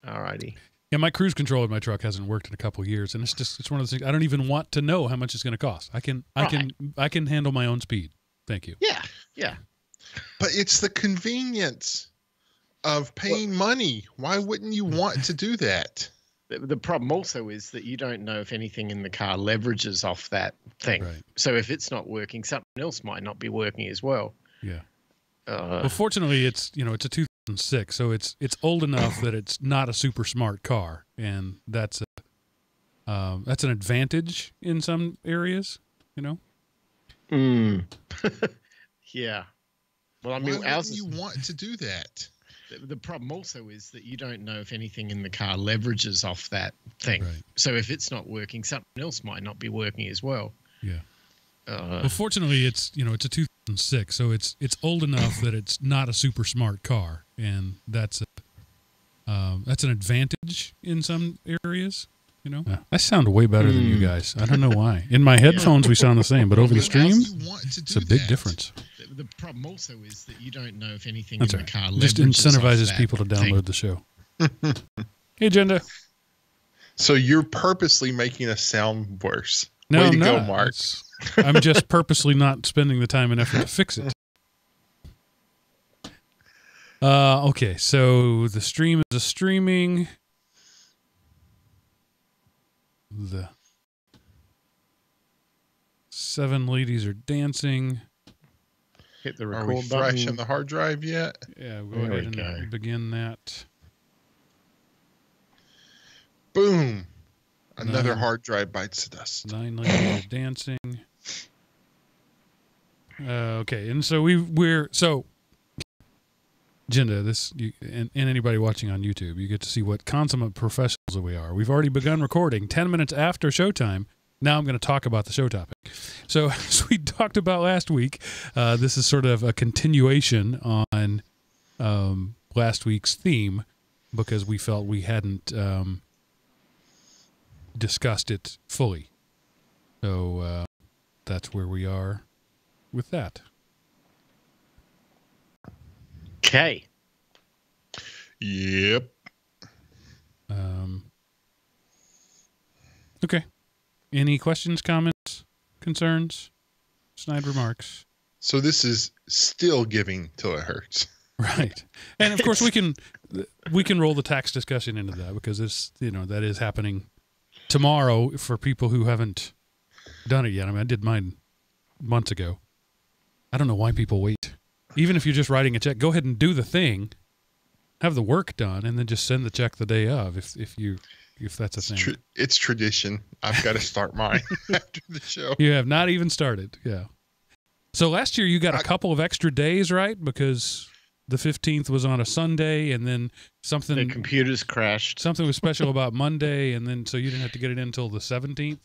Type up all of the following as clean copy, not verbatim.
Alrighty. Yeah, my cruise control in my truck hasn't worked in a couple of years, and it's one of those things I don't even want to know how much it's going to cost. I can handle my own speed. Thank you. Yeah. But it's the convenience of paying money. Why wouldn't you want to do that? The problem also is that you don't know if anything in the car leverages off that thing. Right. So if it's not working, something else might not be working as well. Yeah. Well, fortunately, it's a 2006, so it's old enough that it's not a super smart car, and that's an advantage in some areas. Yeah. Well, I Why mean, wouldn't you want to do that? The problem also is that you don't know if anything in the car leverages off that thing. Right. So if it's not working, something else might not be working as well. Yeah. Well, fortunately, it's a 2006, so it's old enough that it's not a super smart car, and that's an advantage in some areas. I sound way better than you guys. I don't know why. In my headphones, we sound the same, but over the stream, it's a big difference. The problem also is that you don't know if anything That's in right. the car Just incentivizes people to download the show. Hey, Agenda. So you're purposely making us sound worse. No, Way to I'm go, not. Mark. I'm just purposely not spending the time and effort to fix it. Okay, so the stream is streaming. The 7 ladies are dancing. Hit the Are we record fresh button. in the hard drive yet? Yeah, we'll go ahead and begin that. Boom. Another 9 hard drive bites the dust. 9 ladies are dancing. Okay, and so we're Agenda, and anybody watching on YouTube, you get to see what consummate professionals that we are. We've already begun recording 10 minutes after showtime. Now I'm going to talk about the show topic. So as we talked about last week, this is sort of a continuation on last week's theme because we felt we hadn't discussed it fully. So that's where we are with that. Okay. Yep. Okay. Any questions, comments, concerns, snide remarks? So this is still giving till it hurts. Right. And of course we can roll the tax discussion into that because that is happening tomorrow for people who haven't done it yet. I mean, I did mine months ago. I don't know why people wait. Even if you're just writing a check, go ahead and do the thing, have the work done, and then just send the check the day of if that's a thing. It's tradition. I've got to start mine after the show. You have not even started. Yeah. So last year you got a couple of extra days, right? Because the 15th was on a Sunday, and then The computers crashed. Something was special about Monday, and then so you didn't have to get it in until the 17th.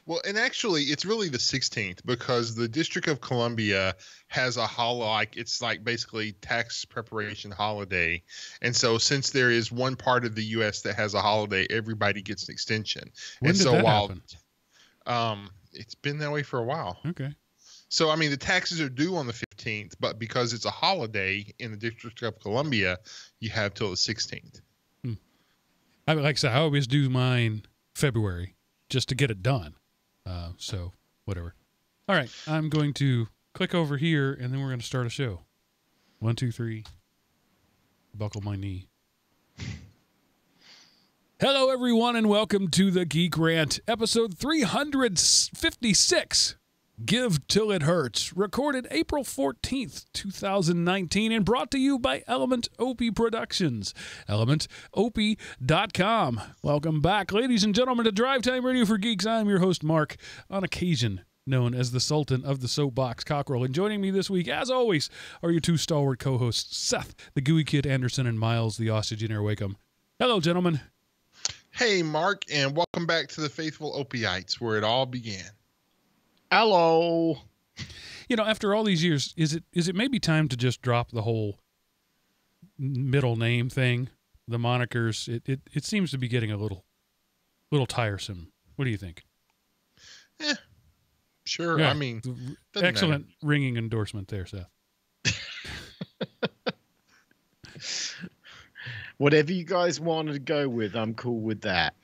Well, and actually, it's really the 16th because the District of Columbia has it's like basically tax preparation holiday. And so since there is one part of the U.S. that has a holiday, everybody gets an extension. When did that happen? It's been that way for a while. Okay. So, I mean, the taxes are due on the 15th, but because it's a holiday in the District of Columbia, you have till the 16th. Like I said, I always do mine February just to get it done. So whatever. All right. I'm going to click over here and then we're going to start a show. 1, 2, 3. Buckle my knee. Hello, everyone, and welcome to the Geek Rant, episode 356. Give Till It Hurts, recorded April 14th, 2019, and brought to you by Element OP Productions, elementop.com. Welcome back, ladies and gentlemen, to Drive Time Radio for Geeks. I'm your host, Mark, on occasion known as the Sultan of the Soapbox Cockerel. And joining me this week, as always, are your two stalwart co-hosts, Seth, the Gooey Kid Anderson, and Miles, the Ostrigenaire Wakeham. Hello, gentlemen. Hey, Mark, and welcome back to the Faithful Opiites, where it all began. Hello. After all these years, is it maybe time to just drop the whole middle name thing, the monikers? It seems to be getting a little tiresome. What do you think? Sure. Yeah, I mean, excellent ringing endorsement there, Seth. Whatever you guys want to go with, I'm cool with that.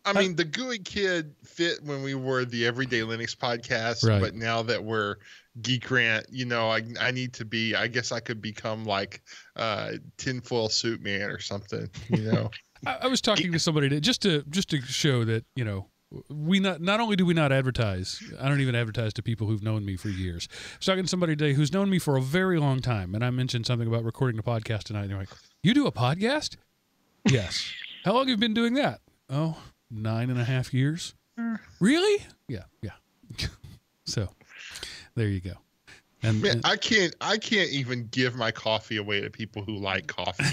I mean, the GUI Kid fit when we were the Everyday Linux podcast, Right. but now that we're GeekRant, you know, I need to be. I guess I could become like tinfoil suit man or something. You know, I was talking to somebody just to show that, you know, we not only do we not advertise. I don't even advertise to people who've known me for years. I was talking to somebody today who's known me for a very long time, and I mentioned something about recording a podcast tonight. And they're like, "You do a podcast?" Yes. How long have you been doing that? Oh, 9.5 years. Really? Yeah. So there you go. And, man, I can't even give my coffee away to people who like coffee.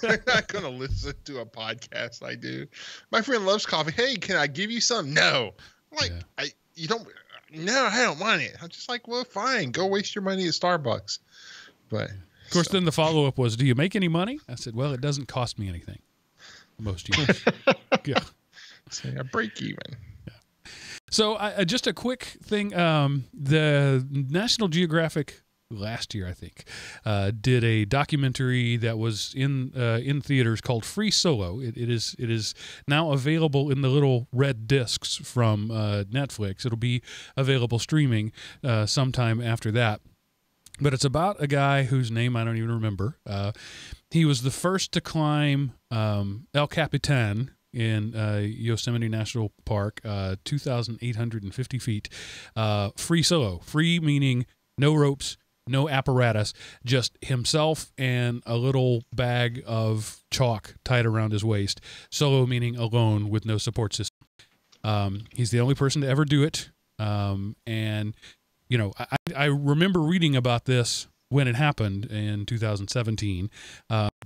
They're not going to listen to a podcast I do. My friend loves coffee. Hey, can I give you some? No. I'm like, yeah. No, I don't want it. I'm just like, well, fine. Go waste your money at Starbucks. But of course, then the follow-up was, do you make any money? I said, well, it doesn't cost me anything most years. Yeah. So I break even. So just a quick thing. The National Geographic last year, I think, did a documentary that was in theaters called Free Solo. It is now available in the little red discs from Netflix. It'll be available streaming sometime after that. But it's about a guy whose name I don't even remember. He was the first to climb El Capitan in Yosemite National Park, 2,850 feet, free solo. Free meaning no ropes, no apparatus, just himself and a little bag of chalk tied around his waist. Solo meaning alone with no support system. He's the only person to ever do it. And, you know, I remember reading about this when it happened in 2017,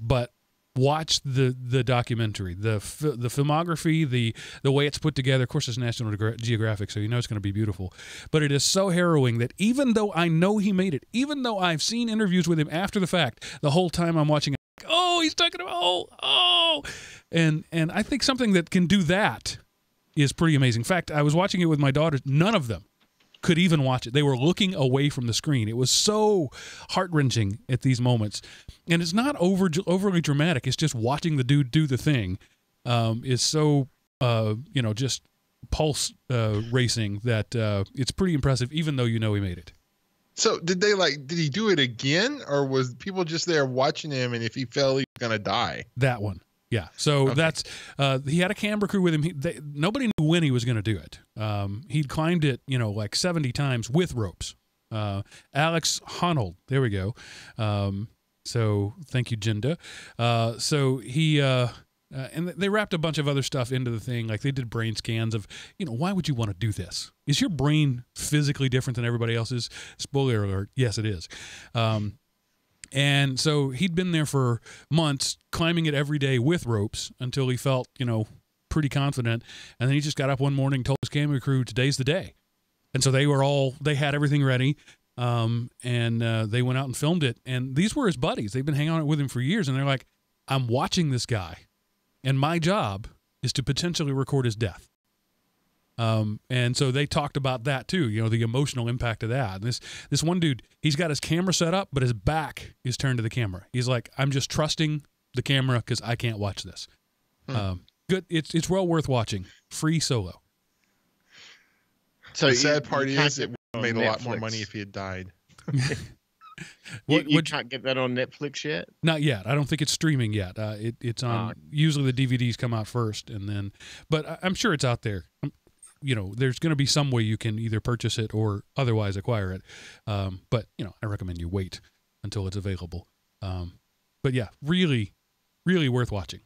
but watch the documentary, the filmography, the way it's put together. Of course, it's National Geographic, so you know it's going to be beautiful. But it is so harrowing that even though I know he made it, even though I've seen interviews with him after the fact, the whole time I'm watching it, oh, he's talking about and I think something that can do that is pretty amazing. In fact, I was watching it with my daughters. None of them could even watch it. They were looking away from the screen. It was so heart-wrenching at these moments. And it's not overly dramatic. It's just watching the dude do the thing is so, just pulse racing that it's pretty impressive, even though you know he made it. So did he do it again, or was people just there watching him, and if he fell, he was going to die? That one. Yeah, so that's he had a camera crew with him. Nobody knew when he was going to do it. He'd climbed it, like 70 times with ropes. Alex Honnold, there we go. So thank you, Jinda. So he and they wrapped a bunch of other stuff into the thing. Like they did brain scans of, why would you want to do this? Is your brain physically different than everybody else's? Spoiler alert, yes, it is. And so he'd been there for months, climbing it every day with ropes until he felt, pretty confident. And then he just got up one morning, told his camera crew, today's the day. And so they had everything ready. And they went out and filmed it. And these were his buddies. They've been hanging out with him for years. And they're like, I'm watching this guy. And my job is to potentially record his death. And so they talked about that too, the emotional impact of that. And this one dude, he's got his camera set up, but his back is turned to the camera. He's like, I'm just trusting the camera because I can't watch this. Good. It's well worth watching. Free Solo. So the sad part is it would have made a lot more money if he had died. You can't get that on Netflix yet? Not yet. I don't think it's streaming yet. It's on. Usually the DVDs come out first, and then. But I'm sure it's out there. There's going to be some way you can either purchase it or otherwise acquire it. But I recommend you wait until it's available. But yeah, really, really worth watching.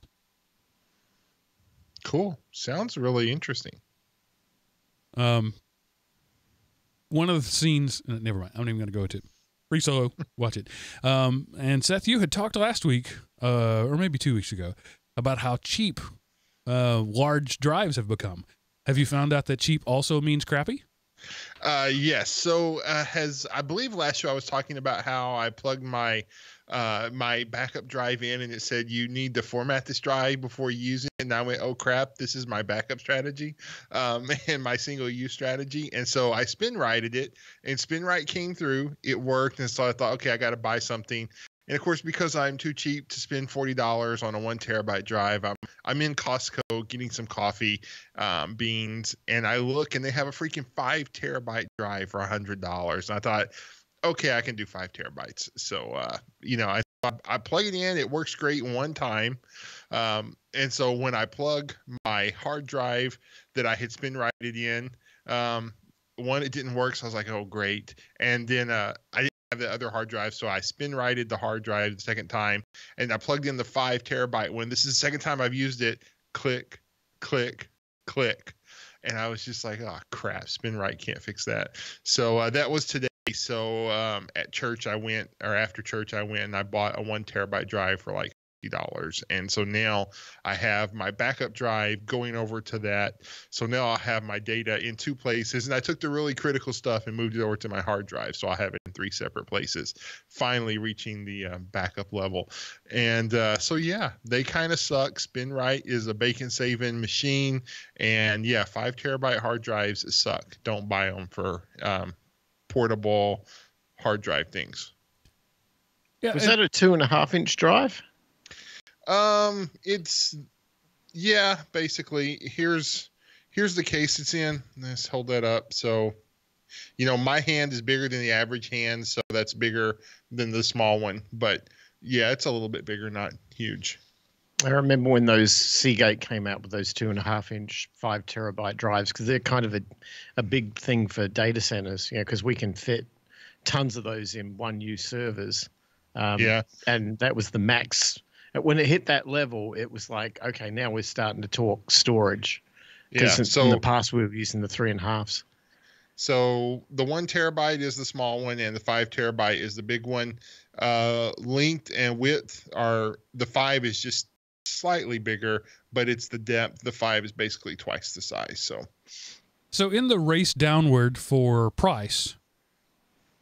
Cool. Sounds really interesting. One of the scenes. Never mind. I'm not even going to go into it. Free Solo. Watch it. And Seth, you had talked last week, or maybe 2 weeks ago, about how cheap large drives have become. Have you found out that cheap also means crappy? Yes. So I believe last year I was talking about how I plugged my my backup drive in and it said you need to format this drive before you use it. And I went, oh crap, this is my backup strategy and my single use strategy. And so I spin righted it and spin right came through. It worked. And so I thought, okay, I got to buy something. And of course, because I'm too cheap to spend $40 on a 1 terabyte drive, I'm in Costco getting some coffee beans, and I look and they have a freaking 5 terabyte drive for $100. And I thought, okay, I can do 5 terabytes. So I plug it in, it works great one time. And so when I plug my hard drive that I had spin righted in, one, it didn't work, so I was like, oh great. And then I didn't have the other hard drive, so I spin righted the hard drive the second time, and I plugged in the 5 terabyte one. This is the second time I've used it. Click, click, click. And I was just like, oh crap, spin right can't fix that. So that was today. So at church after church I went and I bought a 1 terabyte drive for like $50. And so now I have my backup drive going over to that. So now I have my data in 2 places, and I took the really critical stuff and moved it over to my hard drive. So I have it in 3 separate places, finally reaching the backup level. And so yeah, they kind of suck. SpinRite is a bacon saving machine, and yeah, 5 terabyte hard drives suck. Don't buy them for portable hard drive things. Yeah, was that a 2.5-inch drive? It's basically here's the case it's in. Let's hold that up. So, my hand is bigger than the average hand, so that's bigger than the small one. But yeah, it's a little bit bigger, not huge. I remember when those Seagate came out with those 2.5-inch 5 terabyte drives, because they're kind of a big thing for data centers, because we can fit tons of those in one-use servers. And that was the max. When it hit that level, it was like, okay, now we're starting to talk storage. Because in the past we were using the 3.5s. So the 1 terabyte is the small one, and the 5 terabyte is the big one. Length and width the 5 is just slightly bigger, but it's the depth. The 5 is basically twice the size. So in the race downward for price,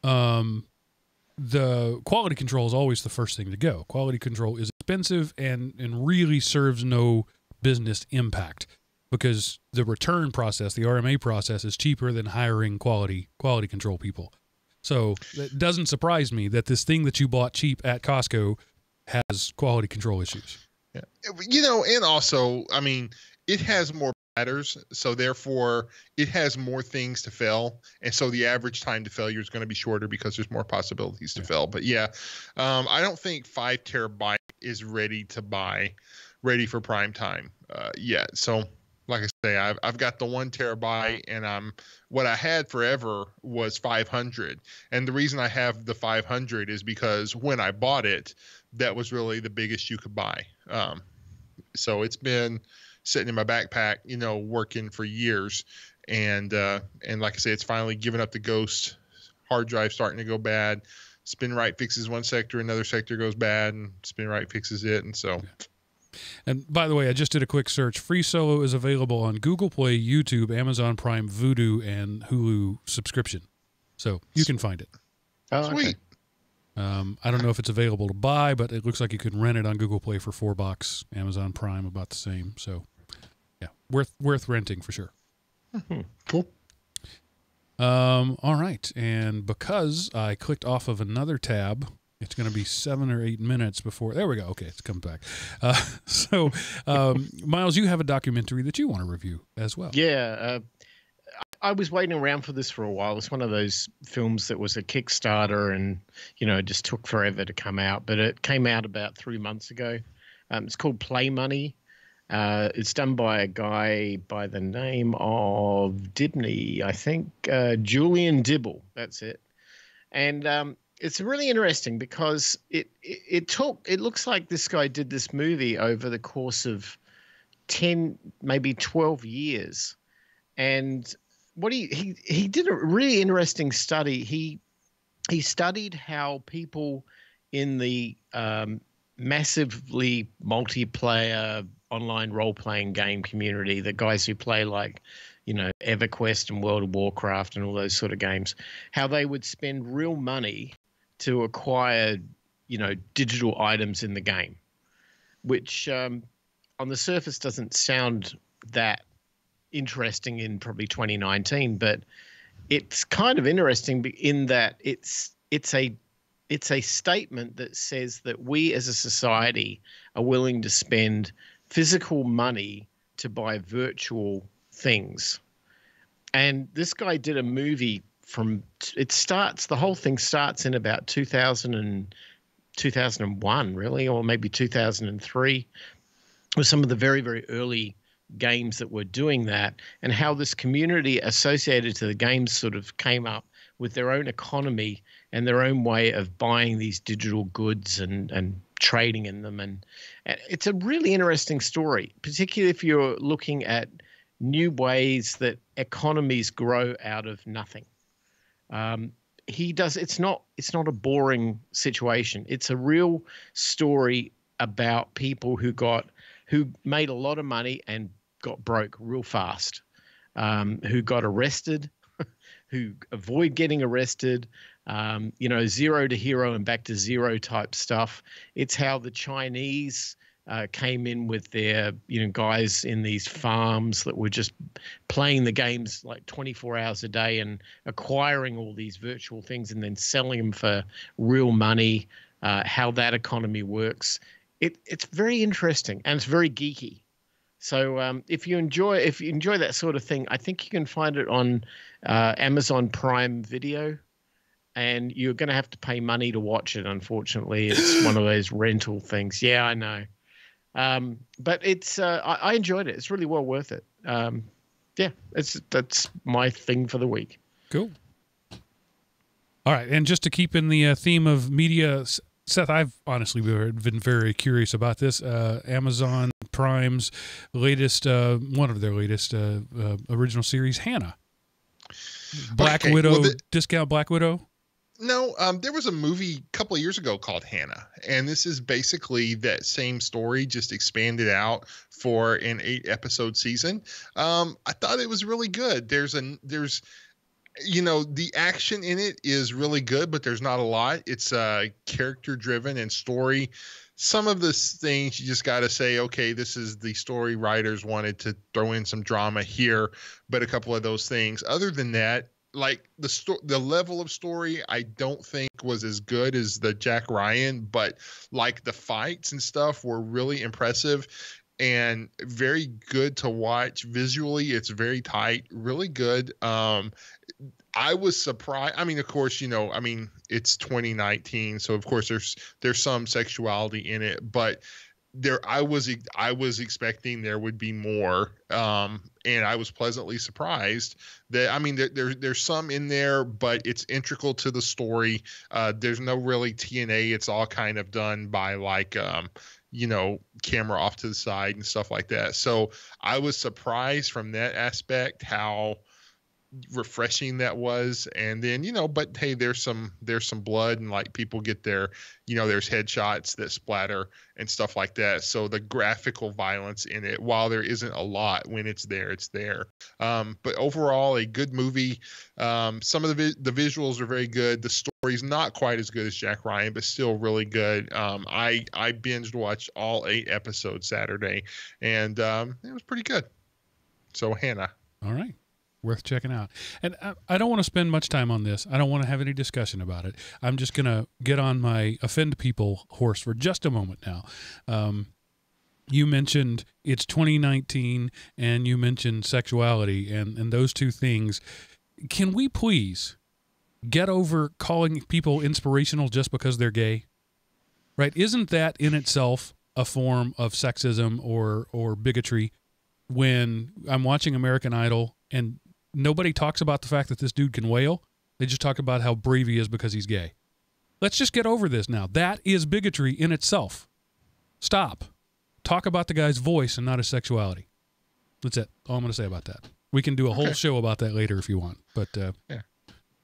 the quality control is always the first thing to go. Quality control is expensive and really serves no business impact, because the return process, the RMA process, is cheaper than hiring quality control people. So it doesn't surprise me that this thing that you bought cheap at Costco has quality control issues. Yeah. And also, I mean, it has more ladders, so therefore it has more things to fail, and so the average time to failure is going to be shorter because there's more possibilities to fail. But yeah, I don't think 5 terabyte is ready for prime time yet. So like I say, I've got the 1 terabyte, and what I had forever was 500, and the reason I have the 500 is because when I bought it, that was really the biggest you could buy. So it's been sitting in my backpack, working for years. And like I say, it's finally given up the ghost. Hard drive starting to go bad. SpinRite fixes one sector, another sector goes bad, and SpinRite fixes it. And so. And by the way, I just did a quick search. Free Solo is available on Google Play, YouTube, Amazon Prime, Vudu, and Hulu subscription. So you can find it. Oh, sweet. Okay. I don't know if it's available to buy, but it looks like you can rent it on Google Play for $4. Amazon Prime about the same. So, yeah, worth renting for sure. Cool. All right, and because I clicked off of another tab, it's going to be 7 or 8 minutes before. There we go. Okay, it's come back. So, Miles, you have a documentary that you want to review as well. Yeah. I was waiting around for this for a while. It's one of those films that was a Kickstarter and, it just took forever to come out. But it came out about 3 months ago. It's called Play Money. It's done by a guy by the name of Dibney, I think. Julian Dibble, that's it. And it's really interesting because it looks like this guy did this movie over the course of 10, maybe 12 years. And what he did a really interesting study. He studied how people in the massively multiplayer online role-playing game community, the guys who play like, EverQuest and World of Warcraft and all those sort of games, how they would spend real money to acquire, digital items in the game, which on the surface doesn't sound that interesting in probably 2019, but it's kind of interesting in that it's a it's a statement that says that we as a society are willing to spend physical money to buy virtual things. And this guy did a movie the whole thing starts in about 2001, really, or maybe 2003, with some of the very, very early games that were doing that, and how this community associated to the games sort of came up with their own economy and their own way of buying these digital goods and trading in them. And it's a really interesting story, particularly if you're looking at new ways that economies grow out of nothing. It's not a boring situation. It's a real story about people who made a lot of money and got broke real fast, who got arrested, who avoid getting arrested, zero to hero and back to zero type stuff. It's how the Chinese came in with their, guys in these farms that were just playing the games like 24 hours a day and acquiring all these virtual things and then selling them for real money, how that economy works. It's very interesting and it's very geeky. So if you enjoy that sort of thing, I think you can find it on Amazon Prime Video, and you're going to have to pay money to watch it. Unfortunately, it's one of those rental things. Yeah, I know. But it's I enjoyed it. It's really well worth it. Yeah, that's my thing for the week. Cool. All right, and just to keep in the theme of media, Seth, I've honestly been very curious about this. Amazon Prime's latest, one of their latest original series, Hannah. Black Widow, discount Black Widow? No, there was a movie a couple of years ago called Hannah, and this is basically that same story, just expanded out for an 8-episode season. I thought it was really good. There's the action in it is really good, but there's not a lot. It's character driven and story. Some of the things you just got to say, okay, this is the story writers wanted to throw in some drama here, but a couple of those things. Other than that, like the level of story, I don't think was as good as the Jack Ryan, but like the fights and stuff were really impressive and very good to watch visually. It's very tight, really good. I was surprised. I mean, of course, it's 2019, so of course there's some sexuality in it, but I was expecting there would be more, and I was pleasantly surprised that there's some in there, but it's integral to the story. There's no really TNA. It's all kind of done by camera off to the side and stuff like that. So I was surprised from that aspect how refreshing that was. And then but hey, there's some blood, and like people get their there's headshots that splatter and stuff like that. So the graphical violence in it, while there isn't a lot, when it's there, it's there. But overall, a good movie. Some of the visuals are very good. The story's not quite as good as Jack Ryan, but still really good. I binged watched all 8 episodes Saturday, and it was pretty good. So Hannah. All right. Worth checking out. And I don't want to spend much time on this. I don't want to have any discussion about it. I'm just going to get on my offend people horse for just a moment now. You mentioned it's 2019, and you mentioned sexuality, and those two things. Can we please get over calling people inspirational just because they're gay? Right? Isn't that in itself a form of sexism or bigotry? When I'm watching American Idol and nobody talks about the fact that this dude can wail. They just talk about how brave he is because he's gay. Let's just get over this now. That is bigotry in itself. Stop. Talk about the guy's voice and not his sexuality. That's it. All I'm going to say about that. We can do a whole show about that later if you want. But yeah,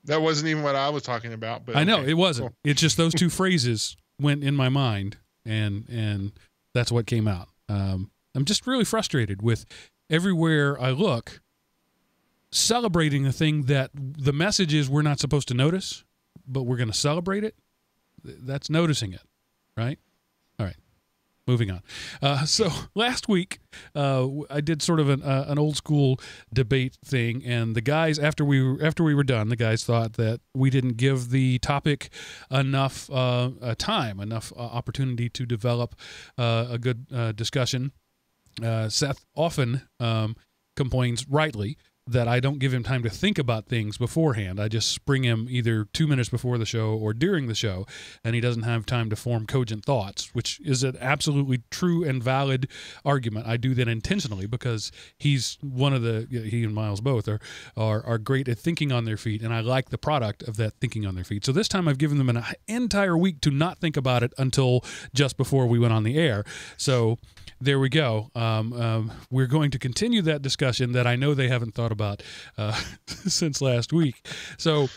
that wasn't even what I was talking about. But I know it wasn't. Cool. It's just those two phrases went in my mind, and that's what came out. I'm just really frustrated with everywhere I look, celebrating the thing that the message is we're not supposed to notice, but we're going to celebrate it. That's noticing it, right? All right. moving on. So last week, I did sort of an old school debate thing, and the guys, after we were done, the guys thought that we didn't give the topic enough time, enough opportunity to develop a good discussion. Seth often complains rightly that I don't give him time to think about things beforehand. I just spring him either 2 minutes before the show or during the show, and he doesn't have time to form cogent thoughts, which is an absolutely true and valid argument. I do that intentionally because he's one of the, he and Miles both are great at thinking on their feet, and I like the product of that thinking on their feet. So this time I've given them an entire week to not think about it until just before we went on the air. So there we go. We're going to continue that discussion that I know they haven't thought about since last week. So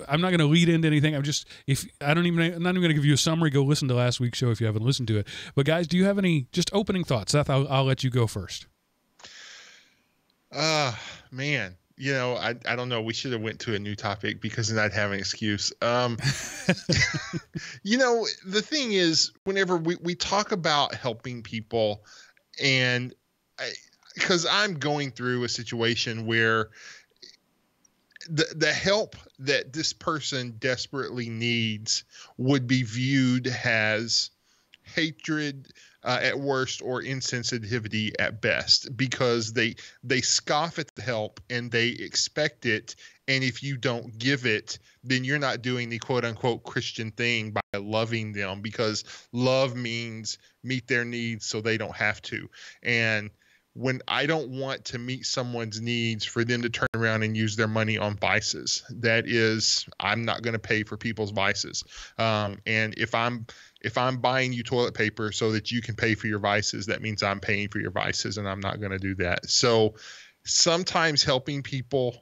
I'm not going to lead into anything. I'm not even going to give you a summary. Go listen to last week's show if you haven't listened to it. But guys, do you have any just opening thoughts? Seth, I'll let you go first. Man, I don't know. We should have went to a new topic because then I'd have an excuse. The thing is, whenever we talk about helping people, and because I'm going through a situation where the help that this person desperately needs would be viewed as hatred at worst, or insensitivity at best, because they scoff at the help and they expect it, and if you don't give it, then you're not doing the quote unquote Christian thing by loving them, because love means meet their needs so they don't have to. And when I don't want to meet someone's needs for them to turn around and use their money on vices, I'm not going to pay for people's vices. And if I'm buying you toilet paper so that you can pay for your vices, that means I'm paying for your vices, and I'm not going to do that. So sometimes helping people,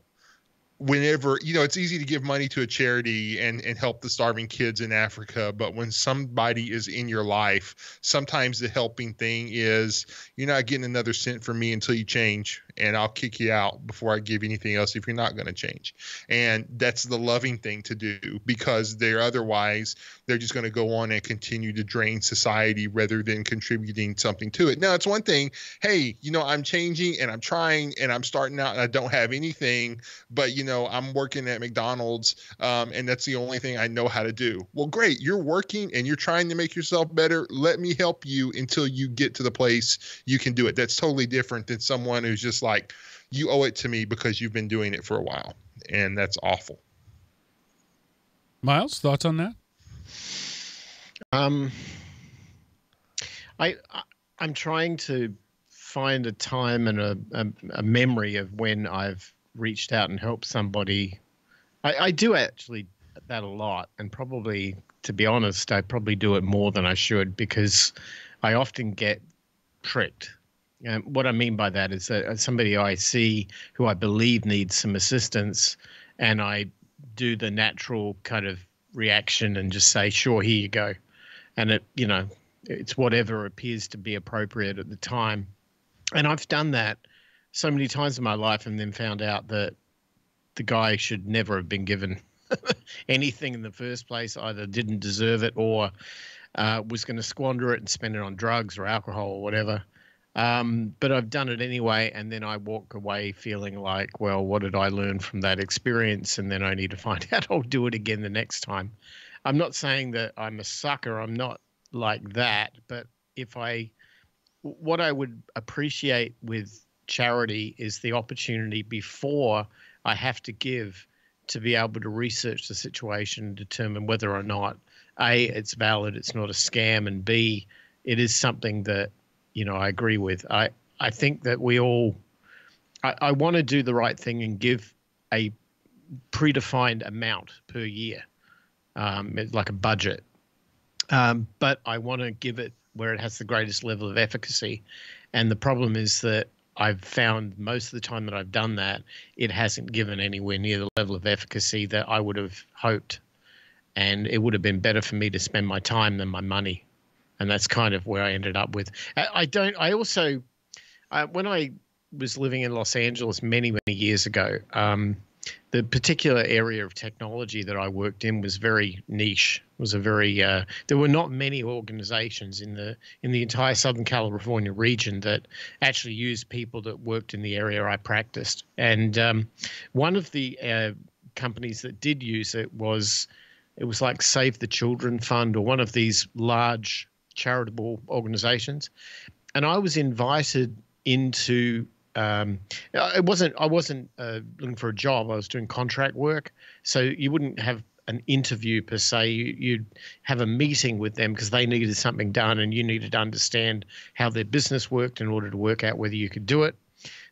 whenever, it's easy to give money to a charity and help the starving kids in Africa. But when somebody is in your life, sometimes the helping thing is, you're not getting another cent from me until you change, and I'll kick you out before I give you anything else if you're not going to change. And that's the loving thing to do, because they're just going to go on and continue to drain society rather than contributing something to it. Now, it's one thing, hey, I'm changing and I'm trying and I'm starting out and I don't have anything, but I'm working at McDonald's, and that's the only thing I know how to do. Well, great. You're working and you're trying to make yourself better. Let me help you until you get to the place you can do it. That's totally different than someone who's just like, you owe it to me because you've been doing it for a while. And that's awful. Miles, thoughts on that? I'm trying to find a time and a memory of when I've reached out and helped somebody. I do actually that a lot, and probably, to be honest, I probably do it more than I should, because I often get tricked. And what I mean by that is that somebody I see who I believe needs some assistance, and I do the natural kind of reaction and just say, sure, here you go. And it's whatever appears to be appropriate at the time. And I've done that so many times in my life, and then found out that the guy should never have been given anything in the first place, either didn't deserve it or was going to squander it and spend it on drugs or alcohol or whatever. But I've done it anyway, and then I walk away feeling like, well, what did I learn from that experience? And then I need to find out I'll do it again the next time. I'm not saying that I'm a sucker. I'm not like that. But what I would appreciate with charity is the opportunity before I have to give, to be able to research the situation and determine whether or not A, it's valid, it's not a scam, and B, it is something that I agree with. I think that I want to do the right thing and give a predefined amount per year, like a budget. But I want to give it where it has the greatest level of efficacy. And the problem is that I've found most of the time that I've done that, it hasn't given anywhere near the level of efficacy that I would have hoped. And it would have been better for me to spend my time than my money. And that's kind of where I ended up with. When I was living in Los Angeles many, many years ago, the particular area of technology that I worked in was very niche. It was a very there were not many organizations in the entire Southern California region that actually used people that worked in the area I practiced. And one of the companies that did use it was like Save the Children Fund, or one of these large charitable organizations. And I was invited into I wasn't looking for a job. I was doing contract work, so you wouldn't have an interview per se. You'd have a meeting with them because they needed something done, and you needed to understand how their business worked in order to work out whether you could do it.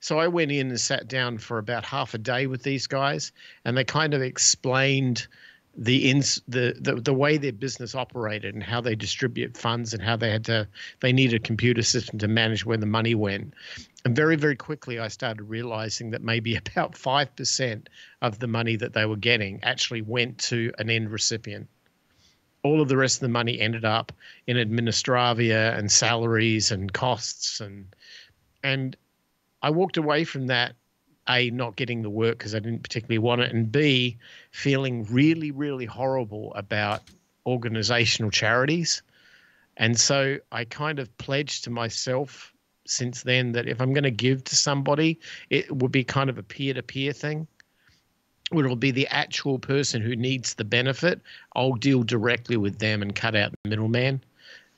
So I went in and sat down for about half a day with these guys, and they kind of explained the way their business operated and how they distribute funds and how they need a computer system to manage where the money went. And very, very quickly, I started realizing that maybe about 5% of the money that they were getting actually went to an end recipient. All of the rest of the money ended up in administravia and salaries and costs. And I walked away from that, A, not getting the work because I didn't particularly want it, and B, feeling really, really horrible about organizational charities. And so I kind of pledged to myself since then that if I'm going to give to somebody, it would be kind of a peer-to-peer thing, where it'll be the actual person who needs the benefit. I'll deal directly with them and cut out the middleman.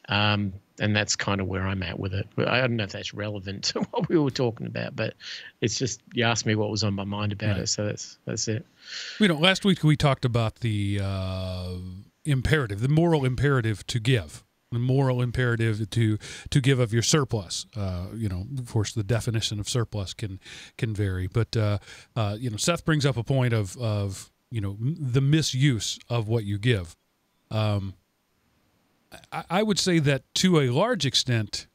And that's kind of where I'm at with it. I don't know if that's relevant to what we were talking about, but it's just, you asked me what was on my mind about it. So that's it. Last week we talked about the imperative, the moral imperative to give. The moral imperative to give of your surplus. Of course, the definition of surplus can vary, but Seth brings up a point of the misuse of what you give. I would say that to a large extent,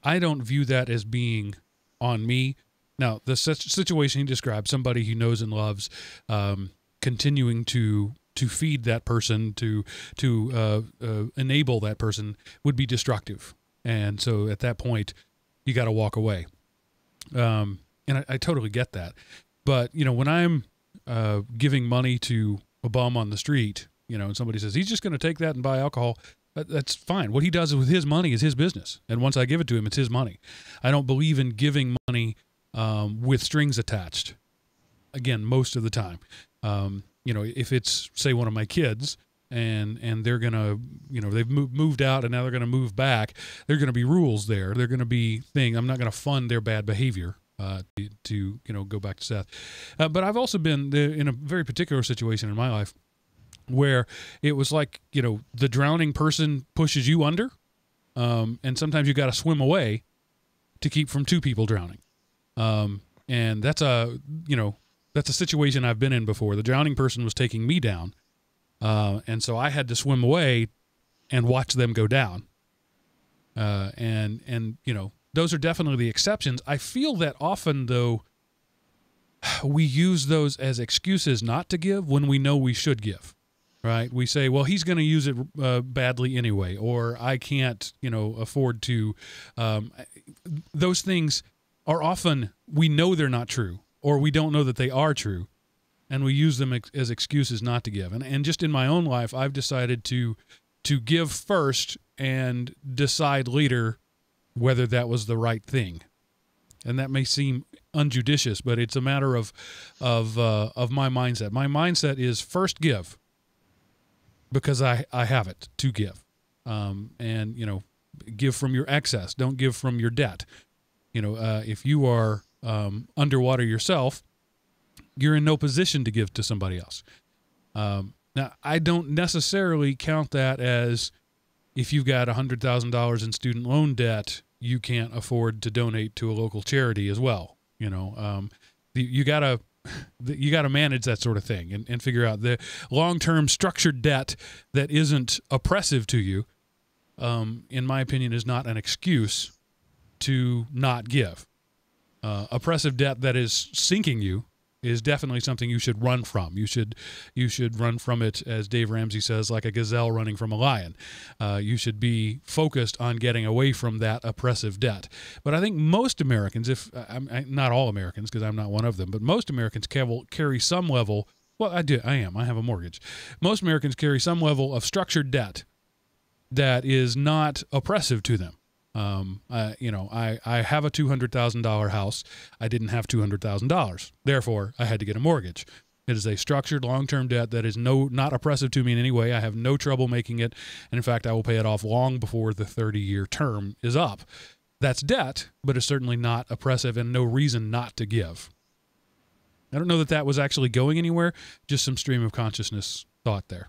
I don't view that as being on me. Now, the situation he described, somebody he knows and loves, continuing to feed that person, to enable that person, would be destructive. And so at that point, you got to walk away. And I totally get that. But, when I'm giving money to a bum on the street, and somebody says, he's just going to take that and buy alcohol, that's fine. What he does with his money is his business. And once I give it to him, it's his money. I don't believe in giving money with strings attached. Again, most of the time. If it's, say, one of my kids and they're going to, they've moved out and now they're going to move back, there are going to be rules there. They're going to be things. I'm not going to fund their bad behavior to go back to Seth. But I've also been in a very particular situation in my life where it was like, the drowning person pushes you under, and sometimes you got to swim away to keep from two people drowning. And that's a situation I've been in before. The drowning person was taking me down, and so I had to swim away and watch them go down. And those are definitely the exceptions. I feel that often, though, we use those as excuses not to give when we know we should give. Right? We say, well, he's going to use it badly anyway, or I can't, afford to. Those things are often, we know they're not true, or we don't know that they are true, and we use them as excuses not to give. And just in my own life, I've decided to give first and decide later whether that was the right thing. And that may seem unjudicious, but it's a matter of my mindset. My mindset is first give, because I have it to give. And, give from your excess. Don't give from your debt. If you are underwater yourself, you're in no position to give to somebody else. Now, I don't necessarily count that as if you've got $100,000 in student loan debt, you can't afford to donate to a local charity as well. You gotta manage that sort of thing and figure out the long-term structured debt that isn't oppressive to you, in my opinion, is not an excuse to not give. Oppressive debt that is sinking you is definitely something you should run from. You should run from it, as Dave Ramsey says, like a gazelle running from a lion. You should be focused on getting away from that oppressive debt. But I think most Americans, not all Americans, because I'm not one of them, but most Americans carry some level. Well, I have a mortgage. Most Americans carry some level of structured debt that is not oppressive to them. I have a $200,000 house. I didn't have $200,000. Therefore, I had to get a mortgage. It is a structured long-term debt that is not oppressive to me in any way. I have no trouble making it. And in fact, I will pay it off long before the 30-year term is up. That's debt, but it's certainly not oppressive and no reason not to give. I don't know that was actually going anywhere, just some stream of consciousness thought there.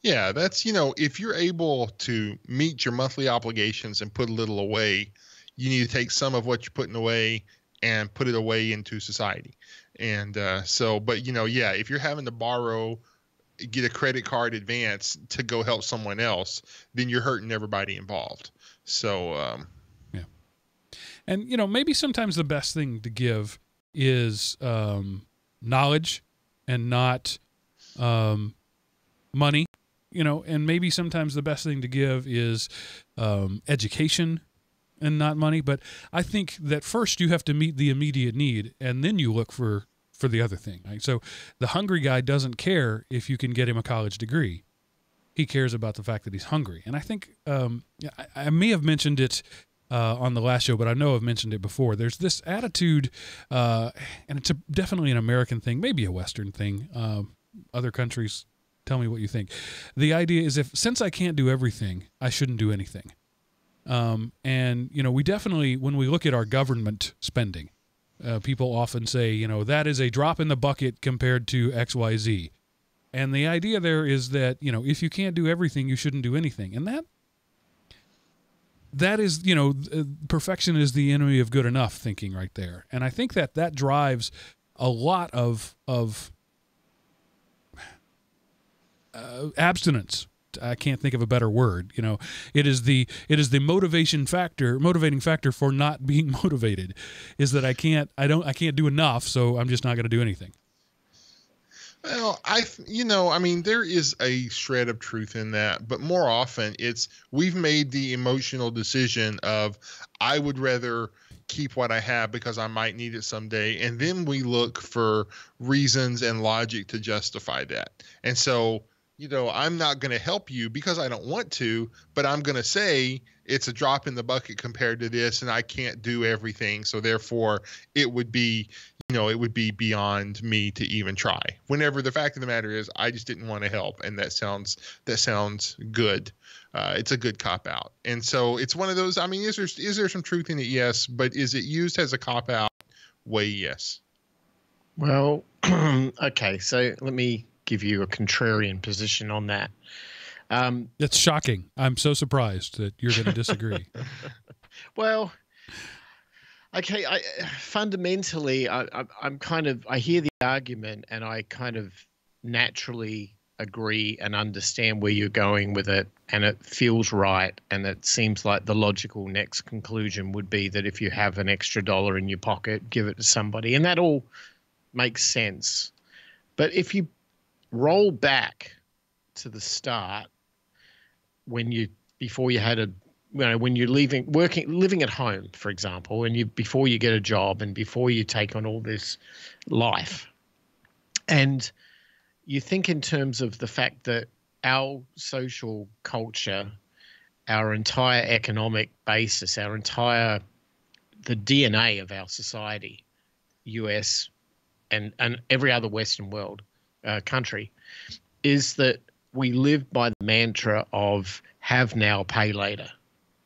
Yeah, that's, if you're able to meet your monthly obligations and put a little away, you need to take some of what you're putting away and put it away into society. And but if you're having to borrow, get a credit card advance to go help someone else, then you're hurting everybody involved. So, yeah. And, maybe sometimes the best thing to give is knowledge and not money. And maybe sometimes the best thing to give is education and not money. But I think that first you have to meet the immediate need, and then you look for the other thing. Right? So the hungry guy doesn't care if you can get him a college degree. He cares about the fact that he's hungry. And I think I may have mentioned it on the last show, but I know I've mentioned it before. There's this attitude, and it's definitely an American thing, maybe a Western thing. Other countries, tell me what you think. The idea is since I can't do everything, I shouldn't do anything. And, we definitely, when we look at our government spending, people often say, that is a drop in the bucket compared to XYZ. And the idea there is that, if you can't do everything, you shouldn't do anything. And that is, perfection is the enemy of good enough thinking right there. And I think that drives a lot of abstinence. I can't think of a better word. It is the motivating factor for not being motivated is that I can't do enough, so I'm just not going to do anything. Well, there is a shred of truth in that, but more often we've made the emotional decision of I would rather keep what I have because I might need it someday. And then we look for reasons and logic to justify that. And so, I'm not going to help you because I don't want to, but I'm going to say it's a drop in the bucket compared to this and I can't do everything. So therefore it would be, it would be beyond me to even try. Whenever the fact of the matter is I just didn't want to help. And that sounds good. It's a good cop out. And so it's one of those, is there some truth in it? Yes. But is it used as a cop out way? Yes. Well, okay. So let me give you a contrarian position on that. It's shocking. I'm so surprised that you're going to disagree. Well, okay. Fundamentally, I hear the argument and I kind of naturally agree and understand where you're going with it, and it feels right. And it seems like the logical next conclusion would be that if you have an extra $1 in your pocket, give it to somebody, and that all makes sense. But if you roll back to the start, when you're living at home, for example, and before you get a job and before you take on all this life, and you think in terms of the fact that our social culture, our entire economic basis, the DNA of our society, US and every other Western world country, is that we live by the mantra of have now, pay later.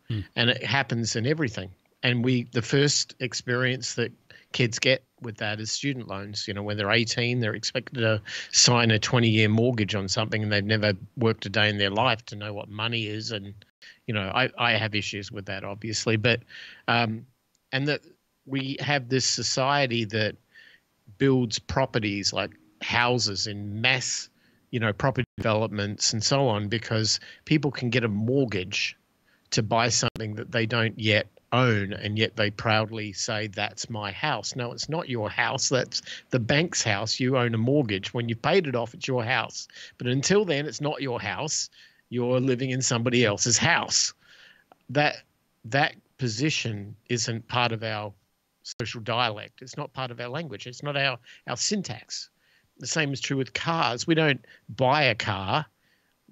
And it happens in everything. And the first experience that kids get with that is student loans. When they're 18, they're expected to sign a 20-year mortgage on something, and they've never worked a day in their life to know what money is. And, I have issues with that, obviously. But, and that we have this society that builds properties like houses in mass, property developments and so on, because people can get a mortgage to buy something that they don't yet own, and yet they proudly say, that's my house. No, it's not your house. That's the bank's house. You own a mortgage. When you've paid it off, it's your house. But until then, it's not your house. You're living in somebody else's house. That position isn't part of our social dialect. It's not part of our language. It's not our syntax. The same is true with cars. We don't buy a car.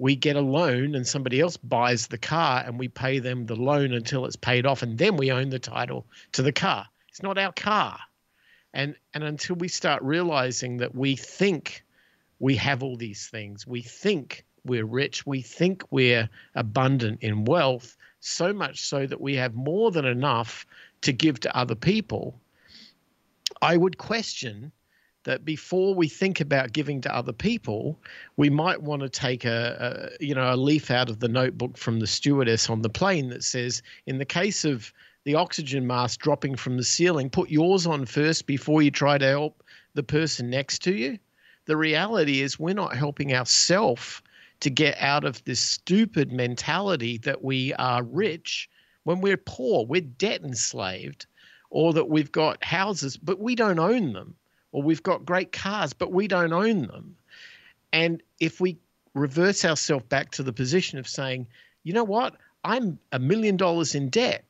We get a loan and somebody else buys the car and we pay them the loan until it's paid off, and then we own the title to the car. It's not our car. And until we start realizing that we think we have all these things, we think we're rich, we think we're abundant in wealth, so much so that we have more than enough to give to other people, I would question that before we think about giving to other people, we might want to take a leaf out of the notebook from the stewardess on the plane that says, in the case of the oxygen mask dropping from the ceiling, put yours on first before you try to help the person next to you. The reality is we're not helping ourselves to get out of this stupid mentality that we are rich when we're poor, we're debt enslaved, or that we've got houses, but we don't own them. Or we've got great cars, but we don't own them. And if we reverse ourselves back to the position of saying, you know what, I'm $1 million in debt.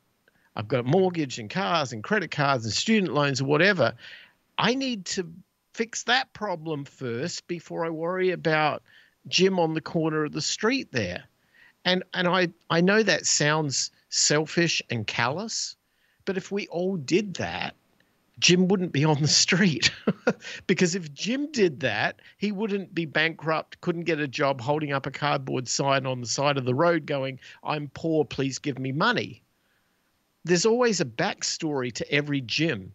I've got a mortgage and cars and credit cards and student loans or whatever. I need to fix that problem first before I worry about Jim on the corner of the street there. And I know that sounds selfish and callous, but if we all did that, Jim wouldn't be on the street. Because if Jim did that, he wouldn't be bankrupt, couldn't get a job, holding up a cardboard sign on the side of the road going, I'm poor, please give me money. There's always a backstory to every Jim.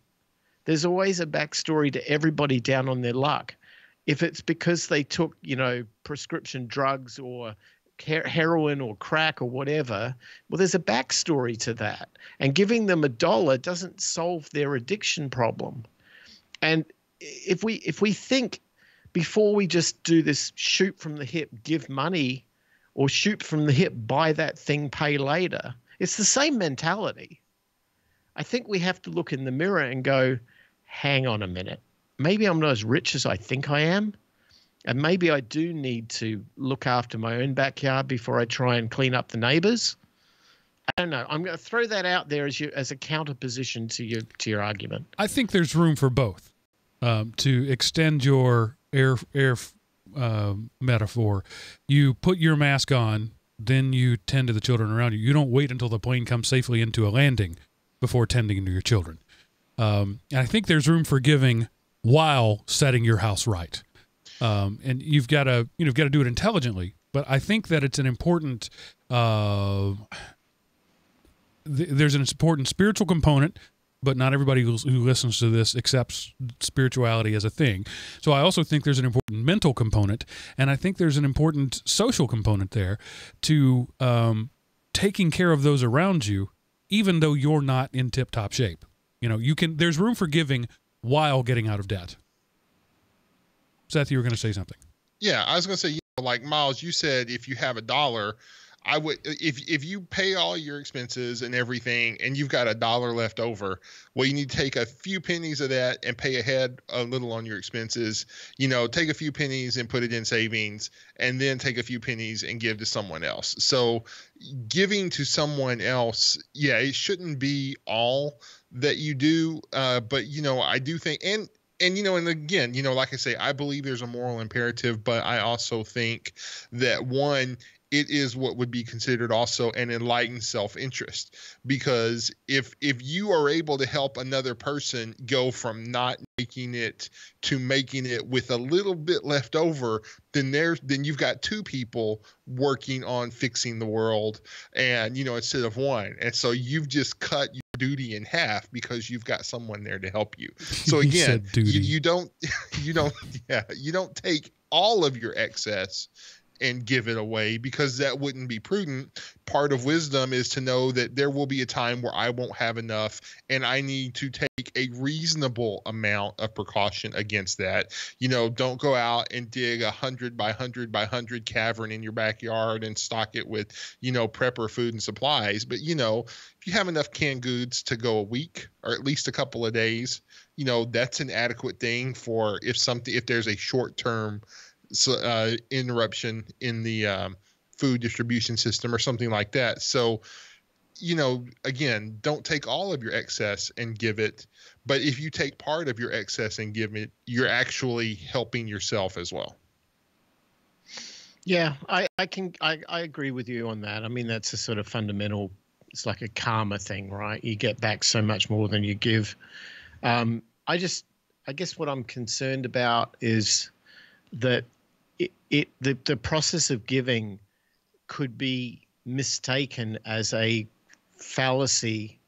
There's always a backstory to everybody down on their luck. If it's because they took, prescription drugs or heroin or crack or whatever, well, there's a backstory to that. And giving them $1 doesn't solve their addiction problem. And if we think before we just do this shoot from the hip, give money, or shoot from the hip, buy that thing, pay later, it's the same mentality. I think we have to look in the mirror and go, hang on a minute. Maybe I'm not as rich as I think I am. And maybe I do need to look after my own backyard before I try and clean up the neighbors. I don't know. I'm going to throw that out there as a counterposition to your argument. I think there's room for both. To extend your air metaphor, you put your mask on, then you tend to the children around you. You don't wait until the plane comes safely into a landing before tending to your children. And I think there's room for giving while setting your house right. And you've got to do it intelligently. But I think that it's an important, there's an important spiritual component, but not everybody who listens to this accepts spirituality as a thing. So I also think there's an important mental component, and I think there's an important social component there to taking care of those around you, even though you're not in tip-top shape. There's room for giving while getting out of debt. Seth, you were going to say something. Yeah, I was going to say, like Miles, you said if you have $1, I would, if you pay all your expenses and everything and you've got $1 left over, well, you need to take a few pennies of that and pay ahead a little on your expenses. Take a few pennies and put it in savings, and then take a few pennies and give to someone else. So giving to someone else, yeah, it shouldn't be all that you do. But, I do think, and again, like I say, I believe there's a moral imperative, but I also think that it is what would be considered also an enlightened self-interest, because if you are able to help another person go from not making it to making it with a little bit left over, then you've got two people working on fixing the world, and instead of one. And so you've just cut your duty in half because you've got someone there to help you. So again, you don't take all of your excess and give it away, because that wouldn't be prudent. Part of wisdom is to know that there will be a time where I won't have enough, and I need to take a reasonable amount of precaution against that. Don't go out and dig 100 by 100 by 100 cavern in your backyard and stock it with, prepper food and supplies. But, if you have enough canned goods to go a week or at least a couple of days, that's an adequate thing for if there's a short-term interruption in the food distribution system or something like that. So, again, don't take all of your excess and give it, but if you take part of your excess and give it, you're actually helping yourself as well. Yeah, I agree with you on that. I mean, that's a sort of fundamental, it's like a karma thing, right? You get back so much more than you give. I guess what I'm concerned about is that the process of giving could be mistaken as a fallacy,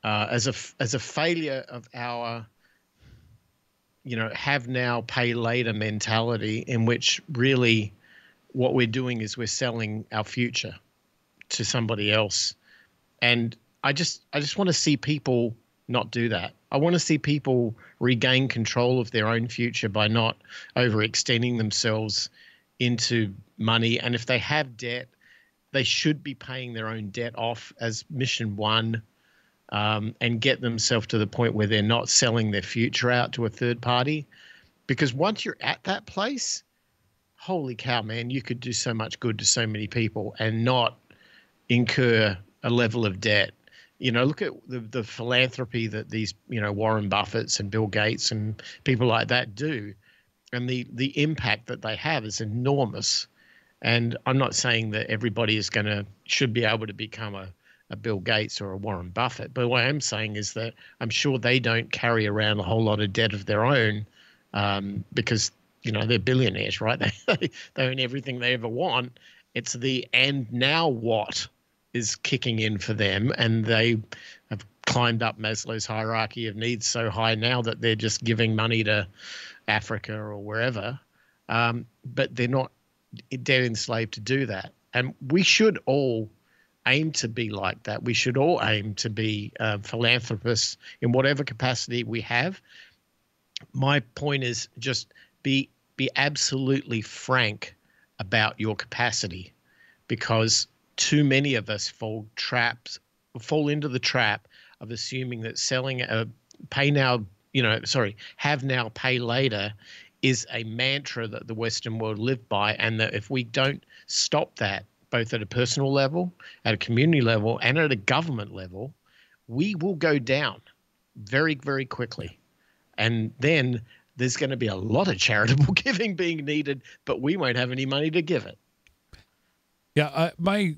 as a failure of our, have now, pay later mentality, in which really what we're doing is we're selling our future to somebody else. And I just want to see people not do that. I want to see people regain control of their own future by not overextending themselves into money. And if they have debt, they should be paying their own debt off as mission one, and get themselves to the point where they're not selling their future out to a third party. Because once you're at that place, holy cow, man, you could do so much good to so many people and not incur a level of debt. Look at the philanthropy that these, Warren Buffetts and Bill Gates and people like that do. And the impact that they have is enormous. And I'm not saying that everybody should be able to become a Bill Gates or a Warren Buffett. But what I'm saying is that I'm sure they don't carry around a whole lot of debt of their own, because, they're billionaires, right? They own everything they ever want. It's the and now what is kicking in for them, and they have climbed up Maslow's hierarchy of needs so high now that they're just giving money to Africa or wherever, but they're not dead enslaved to do that. And we should all aim to be like that. We should all aim to be philanthropists in whatever capacity we have. My point is just be absolutely frank about your capacity, because too many of us fall into the trap of assuming that selling a have now, pay later is a mantra that the Western world live by, and that if we don't stop that, both at a personal level, at a community level, and at a government level, we will go down very, very quickly. And then there's going to be a lot of charitable giving being needed, but we won't have any money to give it. Yeah, my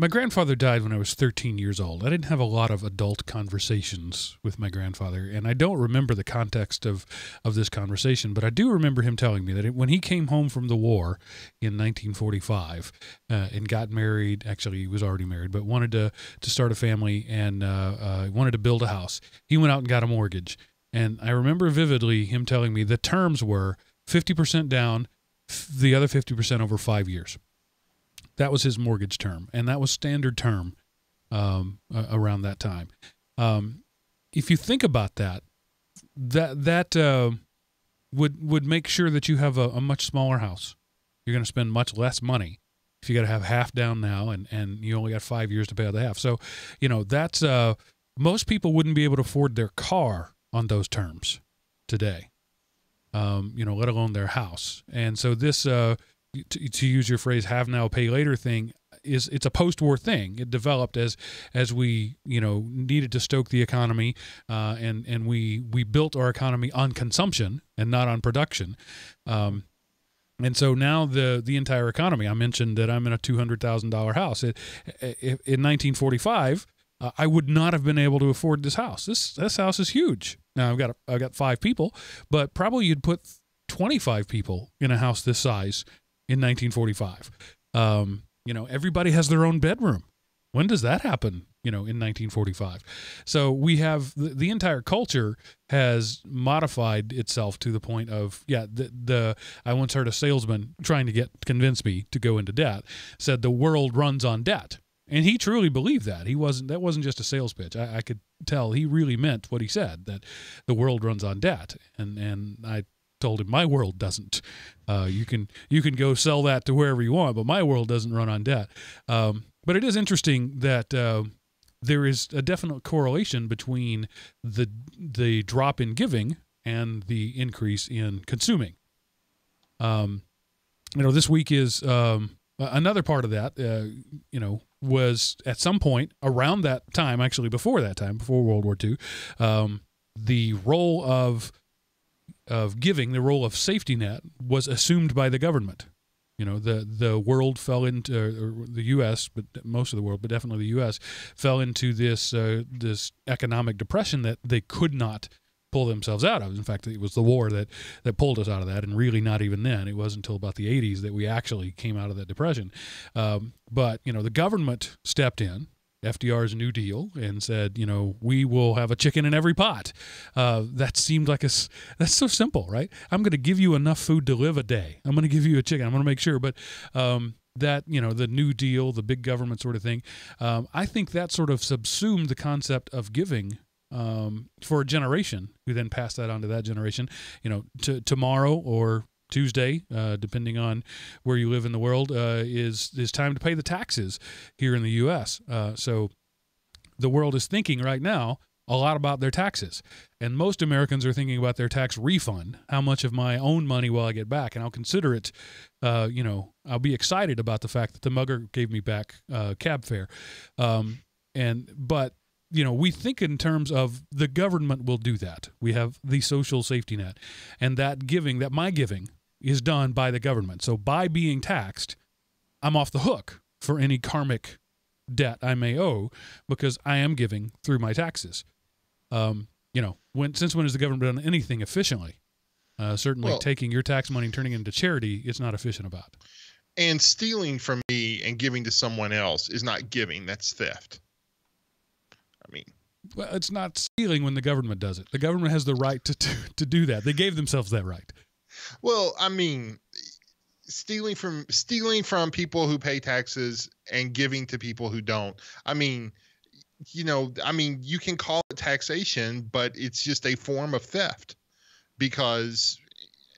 grandfather died when I was 13 years old. I didn't have a lot of adult conversations with my grandfather, and I don't remember the context of this conversation, but I do remember him telling me that when he came home from the war in 1945 and got married, actually he was already married, but wanted to start a family and wanted to build a house, he went out and got a mortgage. And I remember vividly him telling me the terms were 50% down, the other 50% over 5 years. That was his mortgage term, and that was standard term around that time. If you think about that would make sure that you have a much smaller house. You're going to spend much less money if you got to have half down now, and you only got 5 years to pay out the half. So, that's most people wouldn't be able to afford their car on those terms today. Let alone their house. And so this. To use your phrase, have now, pay later thing it's a post-war thing. It developed as we needed to stoke the economy, and we built our economy on consumption and not on production. And so now the entire economy. I mentioned that I'm in a $200,000 house. In 1945, I would not have been able to afford this house. This house is huge. Now I've got 5 people, but probably you'd put 25 people in a house this size in 1945. Everybody has their own bedroom. When does that happen in 1945. So we have the entire culture has modified itself to the point of, I once heard a salesman trying to convince me to go into debt said the world runs on debt. And he truly believed that. That wasn't just a sales pitch. I could tell he really meant what he said, that the world runs on debt. And I told him my world doesn't. You can go sell that to wherever you want, but my world doesn't run on debt. But it is interesting that there is a definite correlation between the drop in giving and the increase in consuming. This week is another part of that. Was at some point around that time, actually before that time, before World War II, the role of giving, the role of safety net, was assumed by the government. The world fell into, or the U.S., but most of the world, but definitely the U.S., fell into this economic depression that they could not pull themselves out of. In fact, it was the war that pulled us out of that, and really not even then. It wasn't until about the 80s that we actually came out of that depression. But the government stepped in, FDR's New Deal, and said, we will have a chicken in every pot. That seemed like that's so simple, right? I'm going to give you enough food to live a day. I'm going to give you a chicken. I'm going to make sure. But that, the New Deal, the big government sort of thing, I think that sort of subsumed the concept of giving for a generation, who then passed that on to that generation. Tomorrow or Tuesday, depending on where you live in the world, is time to pay the taxes here in the U.S. So the world is thinking right now a lot about their taxes, and most Americans are thinking about their tax refund. How much of my own money will I get back? And I'll consider it. I'll be excited about the fact that the mugger gave me back cab fare, but we think in terms of the government will do that. We have the social safety net, and that my giving is done by the government. So by being taxed, I'm off the hook for any karmic debt I may owe, because I am giving through my taxes. Since when has the government done anything efficiently? Certainly taking your tax money and turning it into charity, it's not efficient about. And stealing from me and giving to someone else is not giving. That's theft. Well, it's not stealing when the government does it. The government has the right to do that. They gave themselves that right. Well, stealing from people who pay taxes and giving to people who don't. You can call it taxation, but it's just a form of theft, because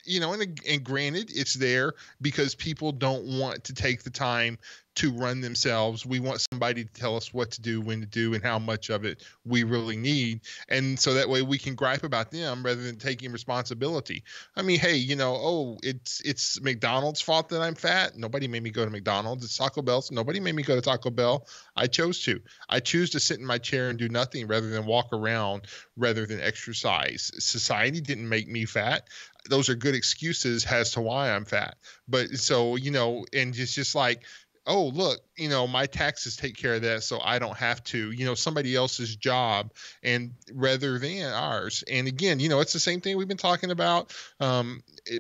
and granted, it's there because people don't want to take the time to run themselves. We want somebody to tell us what to do, when to do, and how much of it we really need. And so that way we can gripe about them rather than taking responsibility. Hey, it's McDonald's fault that I'm fat. Nobody made me go to McDonald's. It's Taco Bell's. Nobody made me go to Taco Bell. I chose to. I choose to sit in my chair and do nothing rather than walk around, rather than exercise. Society didn't make me fat. Those are good excuses as to why I'm fat. But so, and it's just like, oh, look, my taxes take care of that, so I don't have to, somebody else's job, and rather than ours. And again, it's the same thing we've been talking about,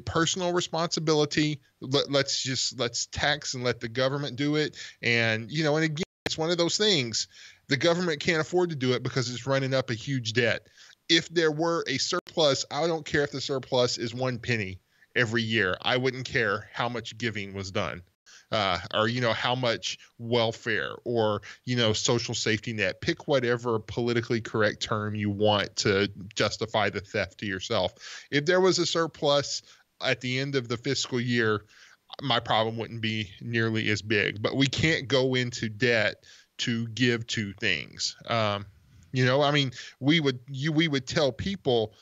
personal responsibility. Let's tax and let the government do it. And, and again, it's one of those things. The government can't afford to do it because it's running up a huge debt. If there were a surplus, I don't care if the surplus is 1 penny every year. I wouldn't care how much giving was done. Or how much welfare or social safety net. Pick whatever politically correct term you want to justify the theft to yourself. If there was a surplus at the end of the fiscal year, my problem wouldn't be nearly as big. But we can't go into debt to give to things. We would tell people,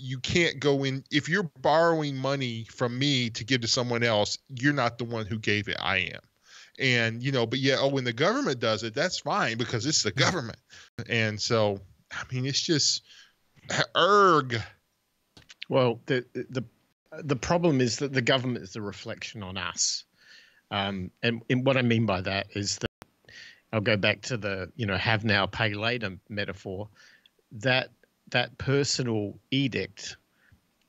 you can't go in. If you're borrowing money from me to give to someone else, you're not the one who gave it. I am. And, when the government does it, that's fine because it's the government. And so, it's just erg. Well, the problem is that the government is a reflection on us. And what I mean by that is that I'll go back to the, have now, pay later metaphor. That personal edict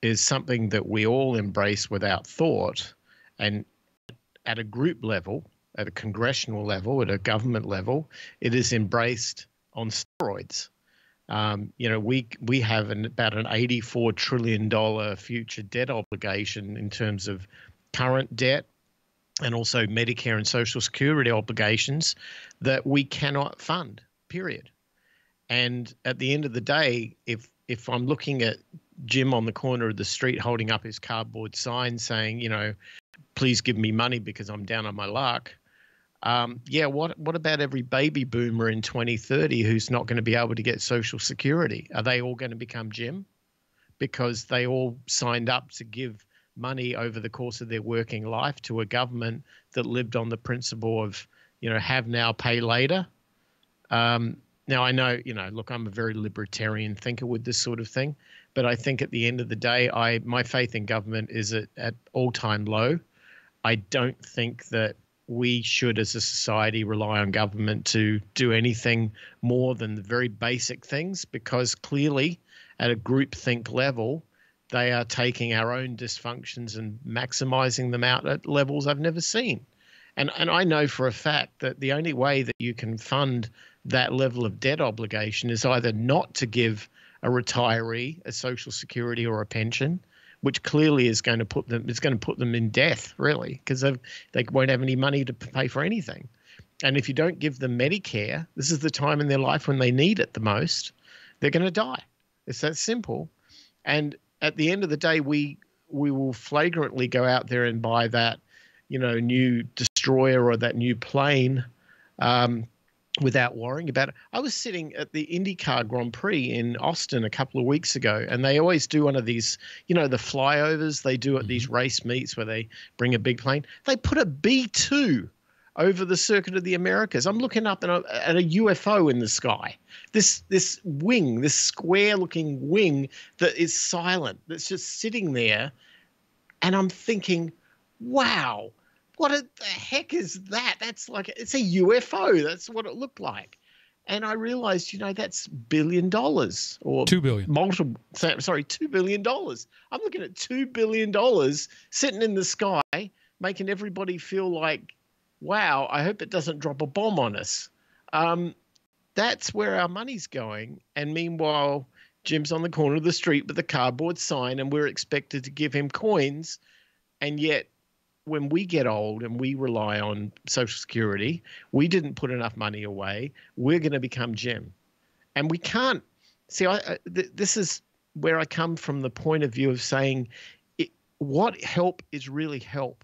is something that we all embrace without thought. And at a group level, at a congressional level, at a government level, it is embraced on steroids. We have about an $84 trillion future debt obligation in terms of current debt and also Medicare and Social Security obligations that we cannot fund, period. And at the end of the day, if I'm looking at Jim on the corner of the street holding up his cardboard sign saying, please give me money because I'm down on my luck, what about every baby boomer in 2030 who's not going to be able to get Social Security? Are they all going to become Jim because they all signed up to give money over the course of their working life to a government that lived on the principle of, have now, pay later? Now, I know, look, I'm a very libertarian thinker with this sort of thing, but I think at the end of the day, my faith in government is at all-time low. I don't think that we should, as a society, rely on government to do anything more than the very basic things, because clearly at a groupthink level, they are taking our own dysfunctions and maximizing them out at levels I've never seen. And I know for a fact that the only way that you can fund that level of debt obligation is either not to give a retiree a Social Security or a pension, which clearly is going to put them in death, really, because they won't have any money to pay for anything. And if you don't give them Medicare, this is the time in their life when they need it the most, they're going to die. It's that simple. And at the end of the day, we will flagrantly go out there and buy that, new destroyer or that new plane without worrying about it. I was sitting at the IndyCar Grand Prix in Austin a couple of weeks ago, and they always do one of these, the flyovers they do at these race meets where they bring a big plane. They put a B-2 over the Circuit of the Americas. I'm looking up at a UFO in the sky. This wing, this square-looking wing that is silent, that's just sitting there, and I'm thinking, wow, what the heck is that? That's like, it's a UFO. That's what it looked like. And I realized, that's $1 billion or $2 billion. $2 billion. I'm looking at $2 billion sitting in the sky, making everybody feel like, wow, I hope it doesn't drop a bomb on us. That's where our money's going. And meanwhile, Jim's on the corner of the street with a cardboard sign, and we're expected to give him coins. And yet, when we get old and we rely on Social Security, we didn't put enough money away. We're going to become Jim. And we can't see. This is where I come from, the point of view of saying what help is really help.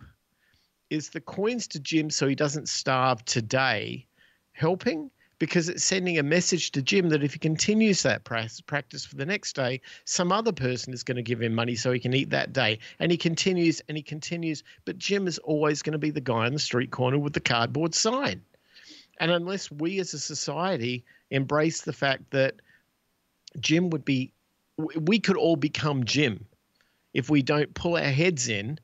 Is the coins to Jim so he doesn't starve today helping? Because it's sending a message to Jim that if he continues that practice for the next day, some other person is going to give him money so he can eat that day. And he continues and he continues. But Jim is always going to be the guy on the street corner with the cardboard sign. And unless we as a society embrace the fact that Jim we could all become Jim if we don't pull our heads in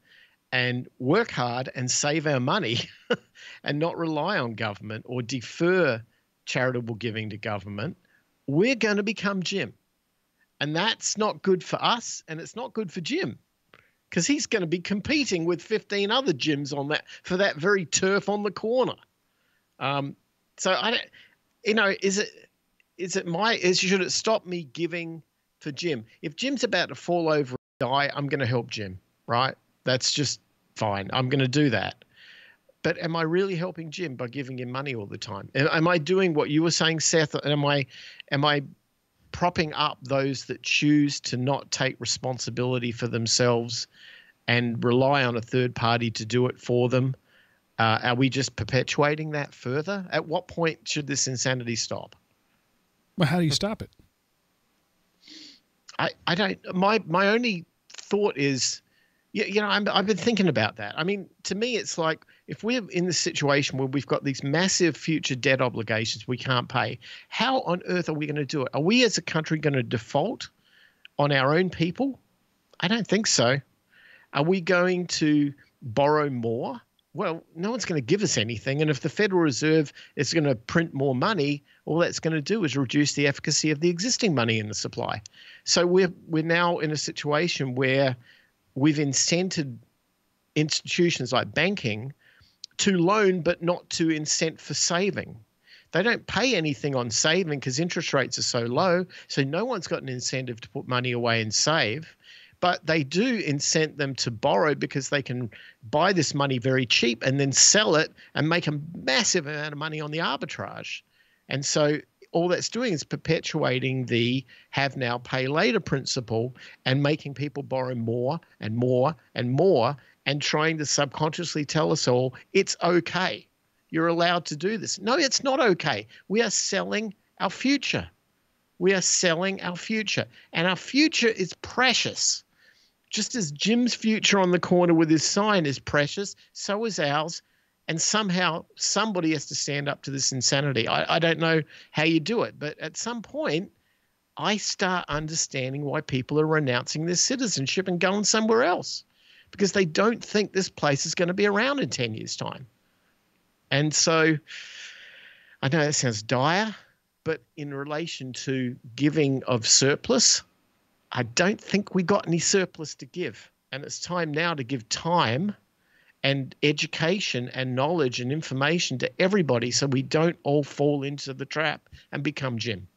and work hard and save our money and not rely on government or defer charitable giving to government, we're going to become Jim. And that's not good for us, and it's not good for Jim, because he's going to be competing with 15 other Jims on that for that very turf on the corner. So I don't, should it stop me giving for Jim? If Jim's about to fall over and die, I'm going to help Jim, right? That's just fine. I'm going to do that. But am I really helping Jim by giving him money all the time? Am I doing what you were saying, Seth? Am I propping up those that choose to not take responsibility for themselves and rely on a third party to do it for them? Are we just perpetuating that further? At what point should this insanity stop? Well, how do you stop it? I don't. My only thought is, I've been thinking about that. I mean, to me, it's like if we're in this situation where we've got these massive future debt obligations we can't pay, how on earth are we going to do it? Are we as a country going to default on our own people? I don't think so. Are we going to borrow more? Well, no one's going to give us anything. And if the Federal Reserve is going to print more money, all that's going to do is reduce the efficacy of the existing money in the supply. So we're now in a situation where we've incented institutions like banking to loan, but not to incent for saving. They don't pay anything on saving because interest rates are so low. So no one's got an incentive to put money away and save. But they do incent them to borrow because they can buy this money very cheap and then sell it and make a massive amount of money on the arbitrage. And so all that's doing is perpetuating the have now, pay later principle and making people borrow more and more and more and trying to subconsciously tell us all it's okay. You're allowed to do this. No, it's not okay. We are selling our future. We are selling our future. And our future is precious. Just as Jim's future on the corner with his sign is precious, so is ours. And somehow somebody has to stand up to this insanity. I don't know how you do it, but at some point, I start understanding why people are renouncing their citizenship and going somewhere else because they don't think this place is going to be around in 10 years' time. And so I know that sounds dire, but in relation to giving of surplus, I don't think we got any surplus to give. And it's time now to give time and education and knowledge and information to everybody so we don't all fall into the trap and become Jim.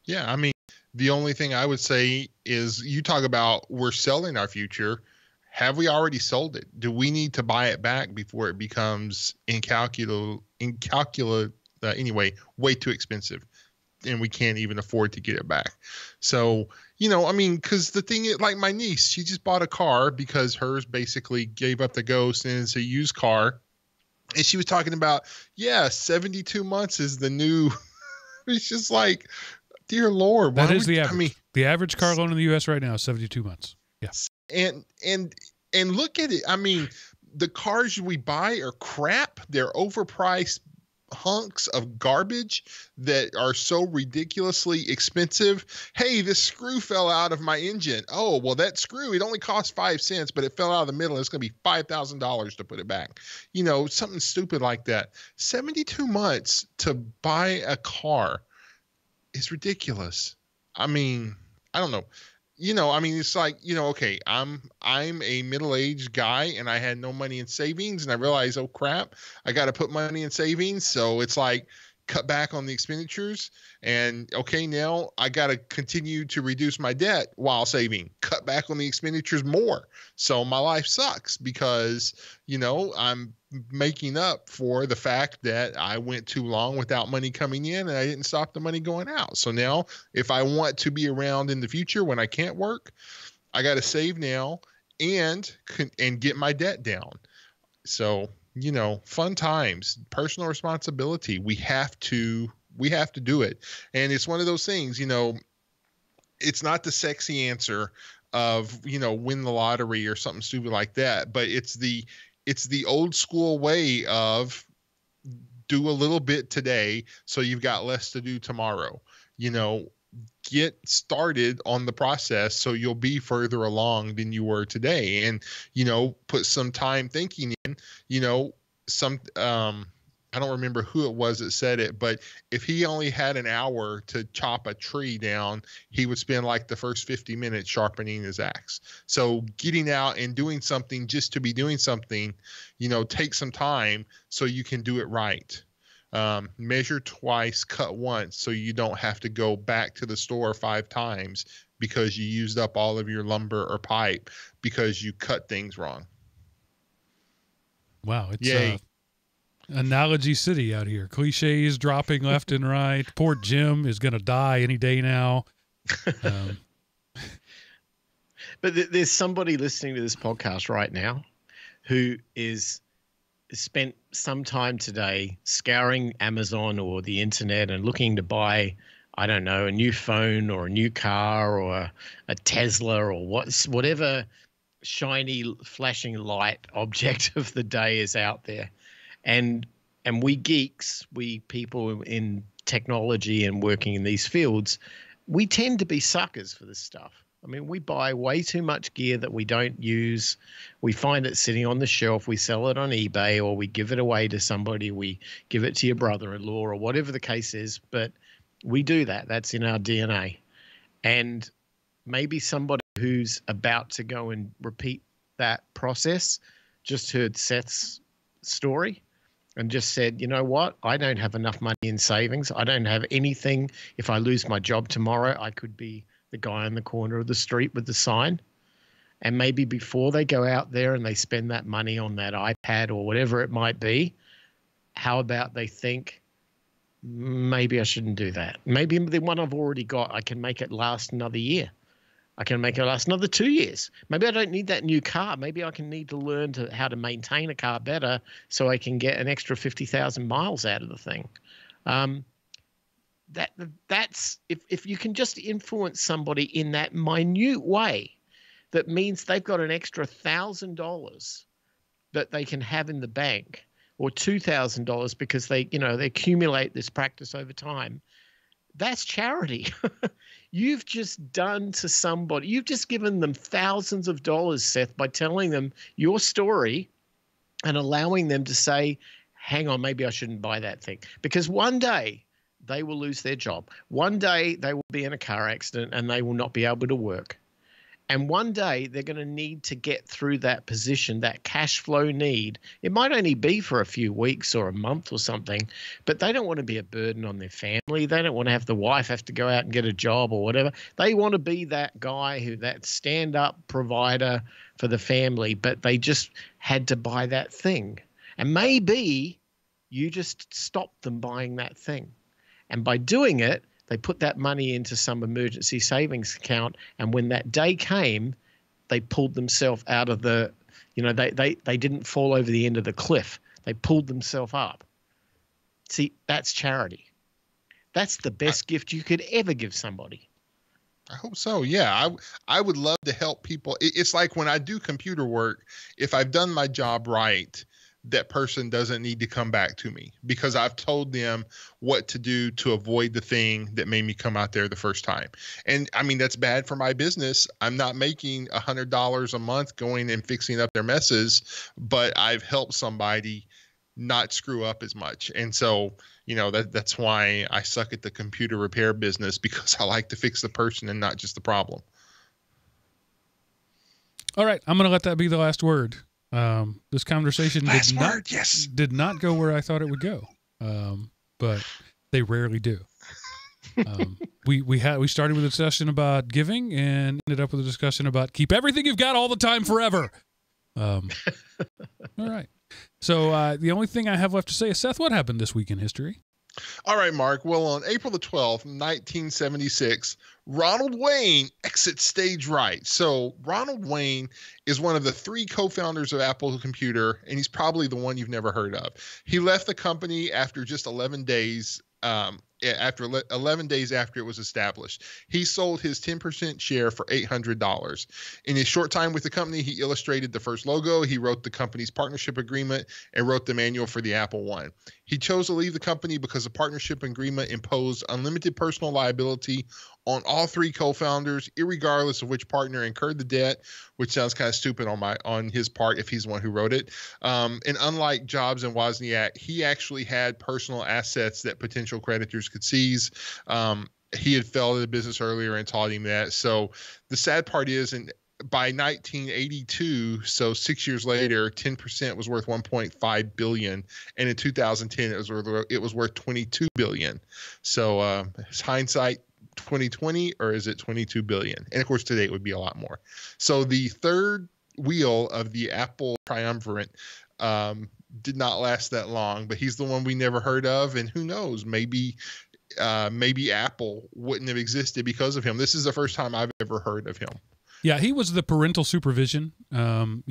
Yeah, I mean, the only thing I would say is you talk about we're selling our future. Have we already sold it? Do we need to buy it back before it becomes anyway, way too expensive? And we can't even afford to get it back. So, I mean, because the thing is, like my niece, she just bought a car because hers basically gave up the ghost and it's a used car. And she was talking about, 72 months is the new. It's just like, dear Lord. That is the average. I mean, the average car loan in the U.S. right now is 72 months. Yeah. And look at it. I mean, the cars we buy are crap. They're overpriced hunks of garbage that are so ridiculously expensive. Hey, this screw fell out of my engine. Oh, well, that screw, it only cost 5 cents, but it fell out of the middle. And it's going to be $5,000 to put it back. Something stupid like that. 72 months to buy a car is ridiculous. I mean, I don't know. I mean, it's like, okay, I'm a middle-aged guy and I had no money in savings and I realized, oh crap, I got to put money in savings. So it's like cut back on the expenditures and okay, now I got to continue to reduce my debt while saving, cut back on the expenditures more. So my life sucks because, I'm making up for the fact that I went too long without money coming in and I didn't stop the money going out. So now if I want to be around in the future when I can't work, I got to save now and get my debt down. So, fun times, personal responsibility. We have to do it. And it's one of those things, it's not the sexy answer of, win the lottery or something stupid like that, but it's the old school way of do a little bit today so you've got less to do tomorrow. Get started on the process so you'll be further along than you were today. And, put some time thinking in, I don't remember who it was that said it, but if he only had an hour to chop a tree down, he would spend like the first 50 minutes sharpening his axe. So getting out and doing something just to be doing something, take some time so you can do it right. Measure twice, cut once, so you don't have to go back to the store 5 times because you used up all of your lumber or pipe because you cut things wrong. Wow. It's Analogy City out here. Cliches dropping left and right. Poor Jim is going to die any day now. But there's somebody listening to this podcast right now who is spent some time today scouring Amazon or the internet and looking to buy, I don't know, a new phone or a new car or a Tesla or whatever shiny flashing light object of the day is out there. And we geeks, we people in technology and working in these fields, we tend to be suckers for this stuff. I mean, we buy way too much gear that we don't use. We find it sitting on the shelf. We sell it on eBay or we give it away to somebody. We give it to your brother-in-law or whatever the case is. But we do that. That's in our DNA. And maybe somebody who's about to go and repeat that process just heard Seth's story and just said, you know what? I don't have enough money in savings. I don't have anything. If I lose my job tomorrow, I could be the guy on the corner of the street with the sign. And maybe before they go out there and they spend that money on that iPad or whatever it might be, how about they think, maybe I shouldn't do that. Maybe the one I've already got, I can make it last another year. I can make it last another 2 years. Maybe I don't need that new car. Maybe I can need to learn how to maintain a car better so I can get an extra 50,000 miles out of the thing. That's if you can just influence somebody in that minute way, that means they've got an extra $1,000 that they can have in the bank, or $2,000 because they accumulate this practice over time. That's charity. You've just done to somebody, you've just given them thousands of dollars, Seth, by telling them your story and allowing them to say, hang on, maybe I shouldn't buy that thing. Because one day they will lose their job. One day they will be in a car accident and they will not be able to work. And one day they're going to need to get through that position, that cash flow need. It might only be for a few weeks or a month or something, but they don't want to be a burden on their family. They don't want to have the wife have to go out and get a job or whatever. They want to be that guy that stand-up provider for the family, but they just had to buy that thing. And maybe you just stopped them buying that thing. And by doing it, they put that money into some emergency savings account, and when that day came, they pulled themselves out of the, they didn't fall over the end of the cliff. They pulled themselves up. See, that's charity. That's the best gift you could ever give somebody. I hope so. Yeah, I would love to help people. It's like when I do computer work, if I've done my job right, that person doesn't need to come back to me because I've told them what to do to avoid the thing that made me come out there the first time. And I mean, that's bad for my business. I'm not making $100 a month going and fixing up their messes, but I've helped somebody not screw up as much. And so, that's why I suck at the computer repair business, because I like to fix the person and not just the problem. All right. I'm going to let that be the last word. This conversation did not go where I thought it would go. But they rarely do. We started with a discussion about giving and ended up with a discussion about keep everything you've got all the time forever. All right. So the only thing I have left to say is, Seth, what happened this week in history? All right, Mark. Well, on April the 12th, 1976, Ronald Wayne exits stage right. So Ronald Wayne is one of the 3 co-founders of Apple Computer, and he's probably the one you've never heard of. He left the company after just 11 days. After 11 days after it was established, he sold his 10% share for $800. In his short time with the company, he illustrated the first logo, he wrote the company's partnership agreement, and wrote the manual for the Apple I. He chose to leave the company because the partnership agreement imposed unlimited personal liability on all 3 co-founders, irregardless of which partner incurred the debt, which sounds kind of stupid on his part if he's the one who wrote it. And unlike Jobs and Wozniak, he actually had personal assets that potential creditors could seize. He had failed in the business earlier and taught him that. So the sad part is, by 1982, so 6 years later, 10% was worth $1.5 billion, and in 2010 it was worth $22 billion. So is hindsight 2020, or is it 22 billion? And of course, today it would be a lot more. So the third wheel of the Apple triumvirate did not last that long, but he's the one we never heard of, and who knows, maybe Apple wouldn't have existed because of him. This is the first time I've ever heard of him. Yeah, he was the parental supervision. Jobs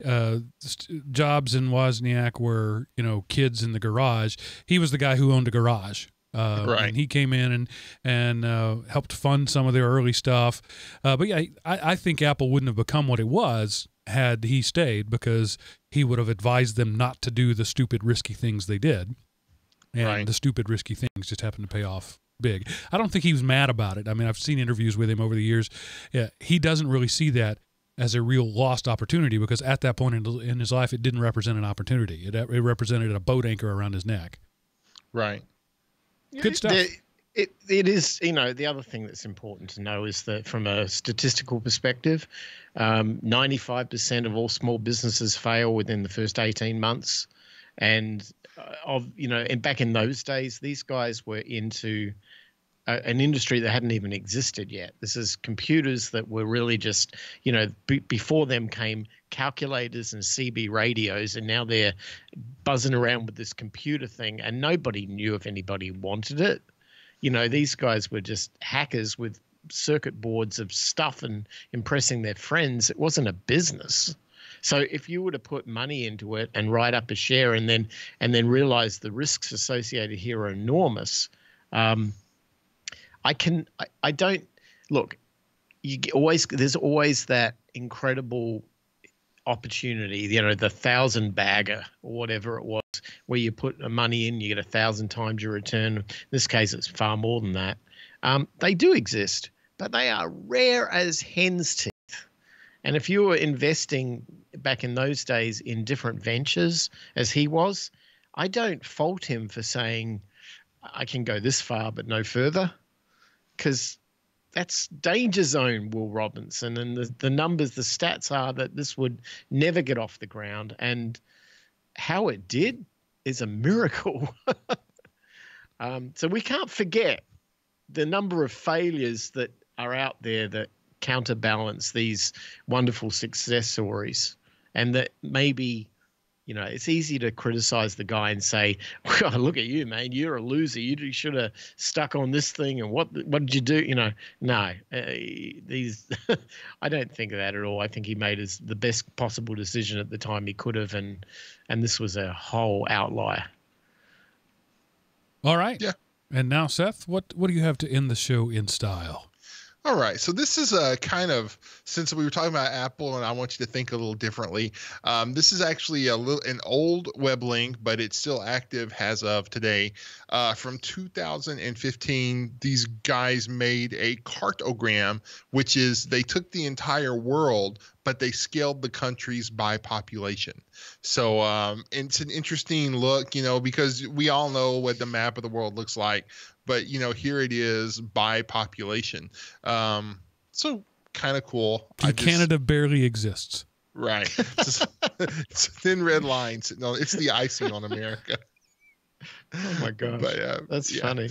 and Wozniak were, kids in the garage. He was the guy who owned a garage. Right. And he came in and helped fund some of their early stuff. But yeah, I think Apple wouldn't have become what it was had he stayed, because he would have advised them not to do the stupid, risky things they did. And the stupid, risky things just happened to pay off big. I don't think he was mad about it. I mean, I've seen interviews with him over the years. Yeah, he doesn't really see that as a real lost opportunity, because at that point in his life, it didn't represent an opportunity. It represented a boat anchor around his neck. Right. Good stuff. It is, the other thing that's important to know is that from a statistical perspective, 95% of all small businesses fail within the first 18 months. And and back in those days, these guys were into an industry that hadn't even existed yet. This is computers that were really just, before them came calculators and CB radios, and now they're buzzing around with this computer thing, and nobody knew if anybody wanted it. These guys were just hackers with circuit boards of stuff and impressing their friends. It wasn't a business. So if you were to put money into it and write up a share and then realize the risks associated here are enormous, there's always that incredible opportunity, the 1,000 bagger or whatever it was, where you put money in, you get 1,000 times your return. In this case, it's far more than that. They do exist, but they are rare as hen's teeth. And if you were investing back in those days in different ventures as he was, I don't fault him for saying, I can go this far, but no further. Because that's danger zone, Will Robinson. And the numbers, the stats are that this would never get off the ground. And how it did is a miracle. So we can't forget the number of failures that are out there that counterbalance these wonderful success stories. And that maybe, it's easy to criticize the guy and say, well, look at you, man, you're a loser. You should have stuck on this thing. And what did you do? No, these, I don't think of that at all. I think he made the best possible decision at the time he could have. And this was a whole outlier. All right. Yeah. And now, Seth, what do you have to end the show in style? All right. So this is a kind of, since we were talking about Apple and I want you to think a little differently, this is actually an old web link, but it's still active as of today. From 2015, these guys made a cartogram, which is they took the entire world, but they scaled the countries by population. So it's an interesting look, because we all know what the map of the world looks like. But, here it is by population. So kind of cool. Canada barely exists. Right. It's thin red lines. No, it's the icing on America. Oh, my gosh. But, that's funny.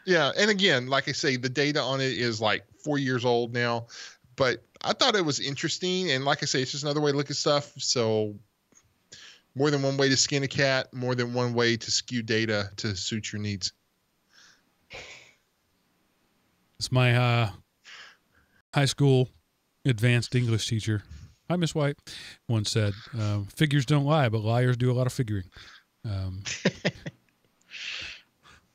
Yeah. And again, like I say, the data on it is like 4 years old now. But I thought it was interesting. And like I say, it's just another way to look at stuff. So more than one way to skin a cat, more than one way to skew data to suit your needs. It's my high school advanced English teacher, hi, Miss White, once said, figures don't lie, but liars do a lot of figuring.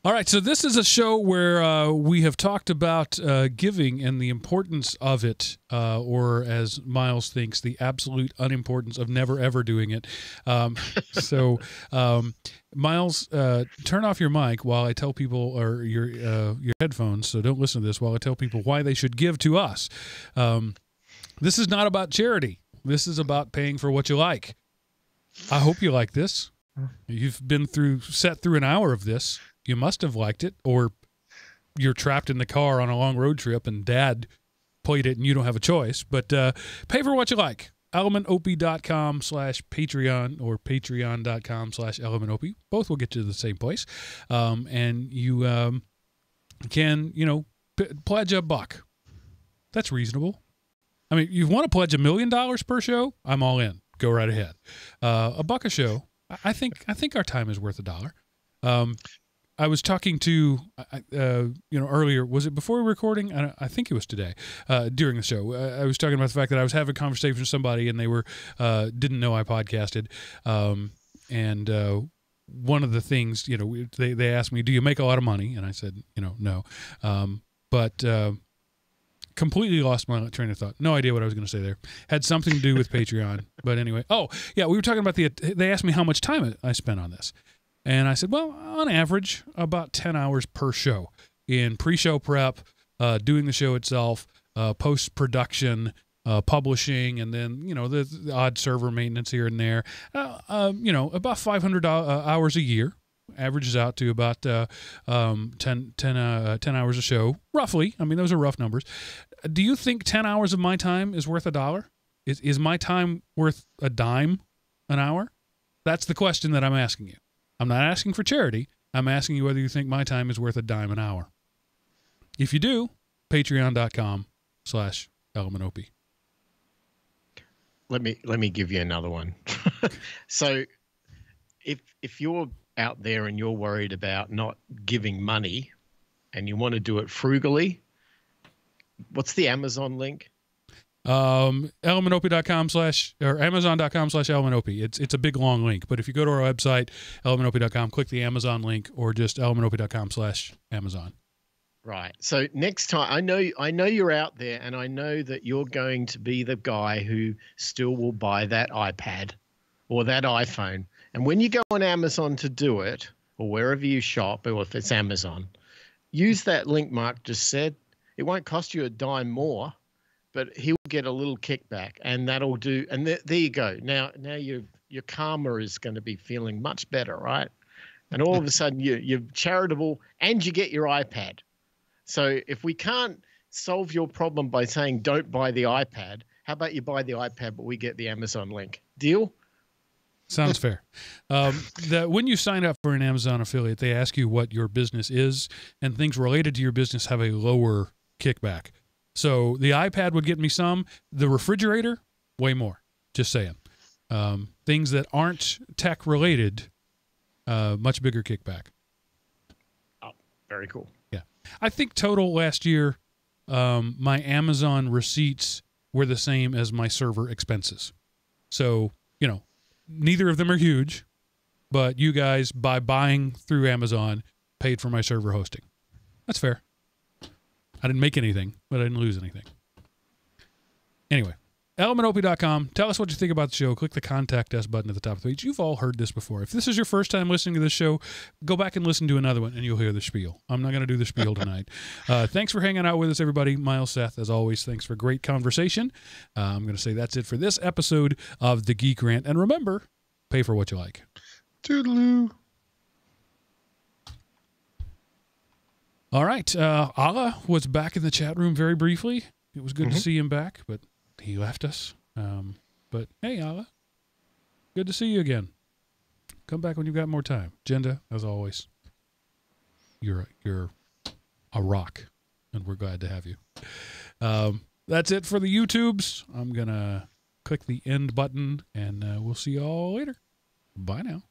All right, so this is a show where we have talked about giving and the importance of it, or as Miles thinks, the absolute unimportance of never, ever doing it. So, Miles, turn off your mic while I tell people, or your headphones, so don't listen to this, while I tell people why they should give to us. This is not about charity. This is about paying for what you like. I hope you like this. You've been set through an hour of this. You must have liked it, or you're trapped in the car on a long road trip and Dad played it and you don't have a choice. But pay for what you like. elementop.com/Patreon or patreon.com/elementop. Both will get you to the same place. And you can, pledge $1. That's reasonable. I mean, you want to pledge $1 million per show? I'm all in. Go right ahead. $1 a show. I think our time is worth $1. I was talking to, earlier, was it before we were recording? I think it was today, during the show. I was talking about the fact that I was having a conversation with somebody and they were, didn't know I podcasted. And one of the things, they asked me, do you make a lot of money? And I said, no. But completely lost my train of thought. No idea what I was going to say there. Had something to do with Patreon. But anyway, we were talking about they asked me how much time I spent on this. And I said, well, on average, about 10 hours per show in pre-show prep, doing the show itself, post-production, publishing, and then, the odd server maintenance here and there. About 500 hours a year. Averages out to about 10 hours a show, roughly. I mean, those are rough numbers. Do you think 10 hours of my time is worth $1? Is my time worth a dime an hour? That's the question that I'm asking you. I'm not asking for charity. I'm asking you whether you think my time is worth a dime an hour. If you do, patreon.com/elementop. Let me give you another one. So if you're out there and you're worried about not giving money and you want to do it frugally, what's the Amazon link? elementop.com/ or amazon.com/elementop. It's a big long link, but if you go to our website, elementop.com, click the Amazon link, or just elementop.com/Amazon. Right. So next time, I know you're out there, and I know that you're going to be the guy who still will buy that iPad or that iPhone. And when you go on Amazon to do it, or wherever you shop, or if it's Amazon, use that link Mark just said. It won't cost you a dime more, but he'll get a little kickback, and that'll do. And there you go. Now your karma is going to be feeling much better, right? And all of a sudden you're charitable, and you get your iPad. So if we can't solve your problem by saying don't buy the iPad, how about you buy the iPad, but we get the Amazon link? Deal? Sounds fair. When you sign up for an Amazon affiliate, they ask you what your business is, and things related to your business have a lower kickback. So the iPad would get me some. The refrigerator, way more. Just saying. Things that aren't tech related, much bigger kickback. Oh, very cool. Yeah. I think total last year, my Amazon receipts were the same as my server expenses. So, neither of them are huge, but you guys, by buying through Amazon, paid for my server hosting. That's fair. I didn't make anything, but I didn't lose anything. Anyway, elementop.com. Tell us what you think about the show. Click the Contact Us button at the top of the page. You've all heard this before. If this is your first time listening to this show, go back and listen to another one, and you'll hear the spiel. I'm not going to do the spiel tonight. Thanks for hanging out with us, everybody. Miles, Seth, as always, thanks for great conversation. I'm going to say that's it for this episode of the Geek Rant. And remember, pay for what you like. Toodaloo. All right. Allah was back in the chat room very briefly. It was good to see him back, but he left us. But hey, Allah, good to see you again. Come back when you've got more time. Jenda, as always, you're a rock, and we're glad to have you. That's it for the YouTubes. I'm going to click the end button, and we'll see you all later. Bye now.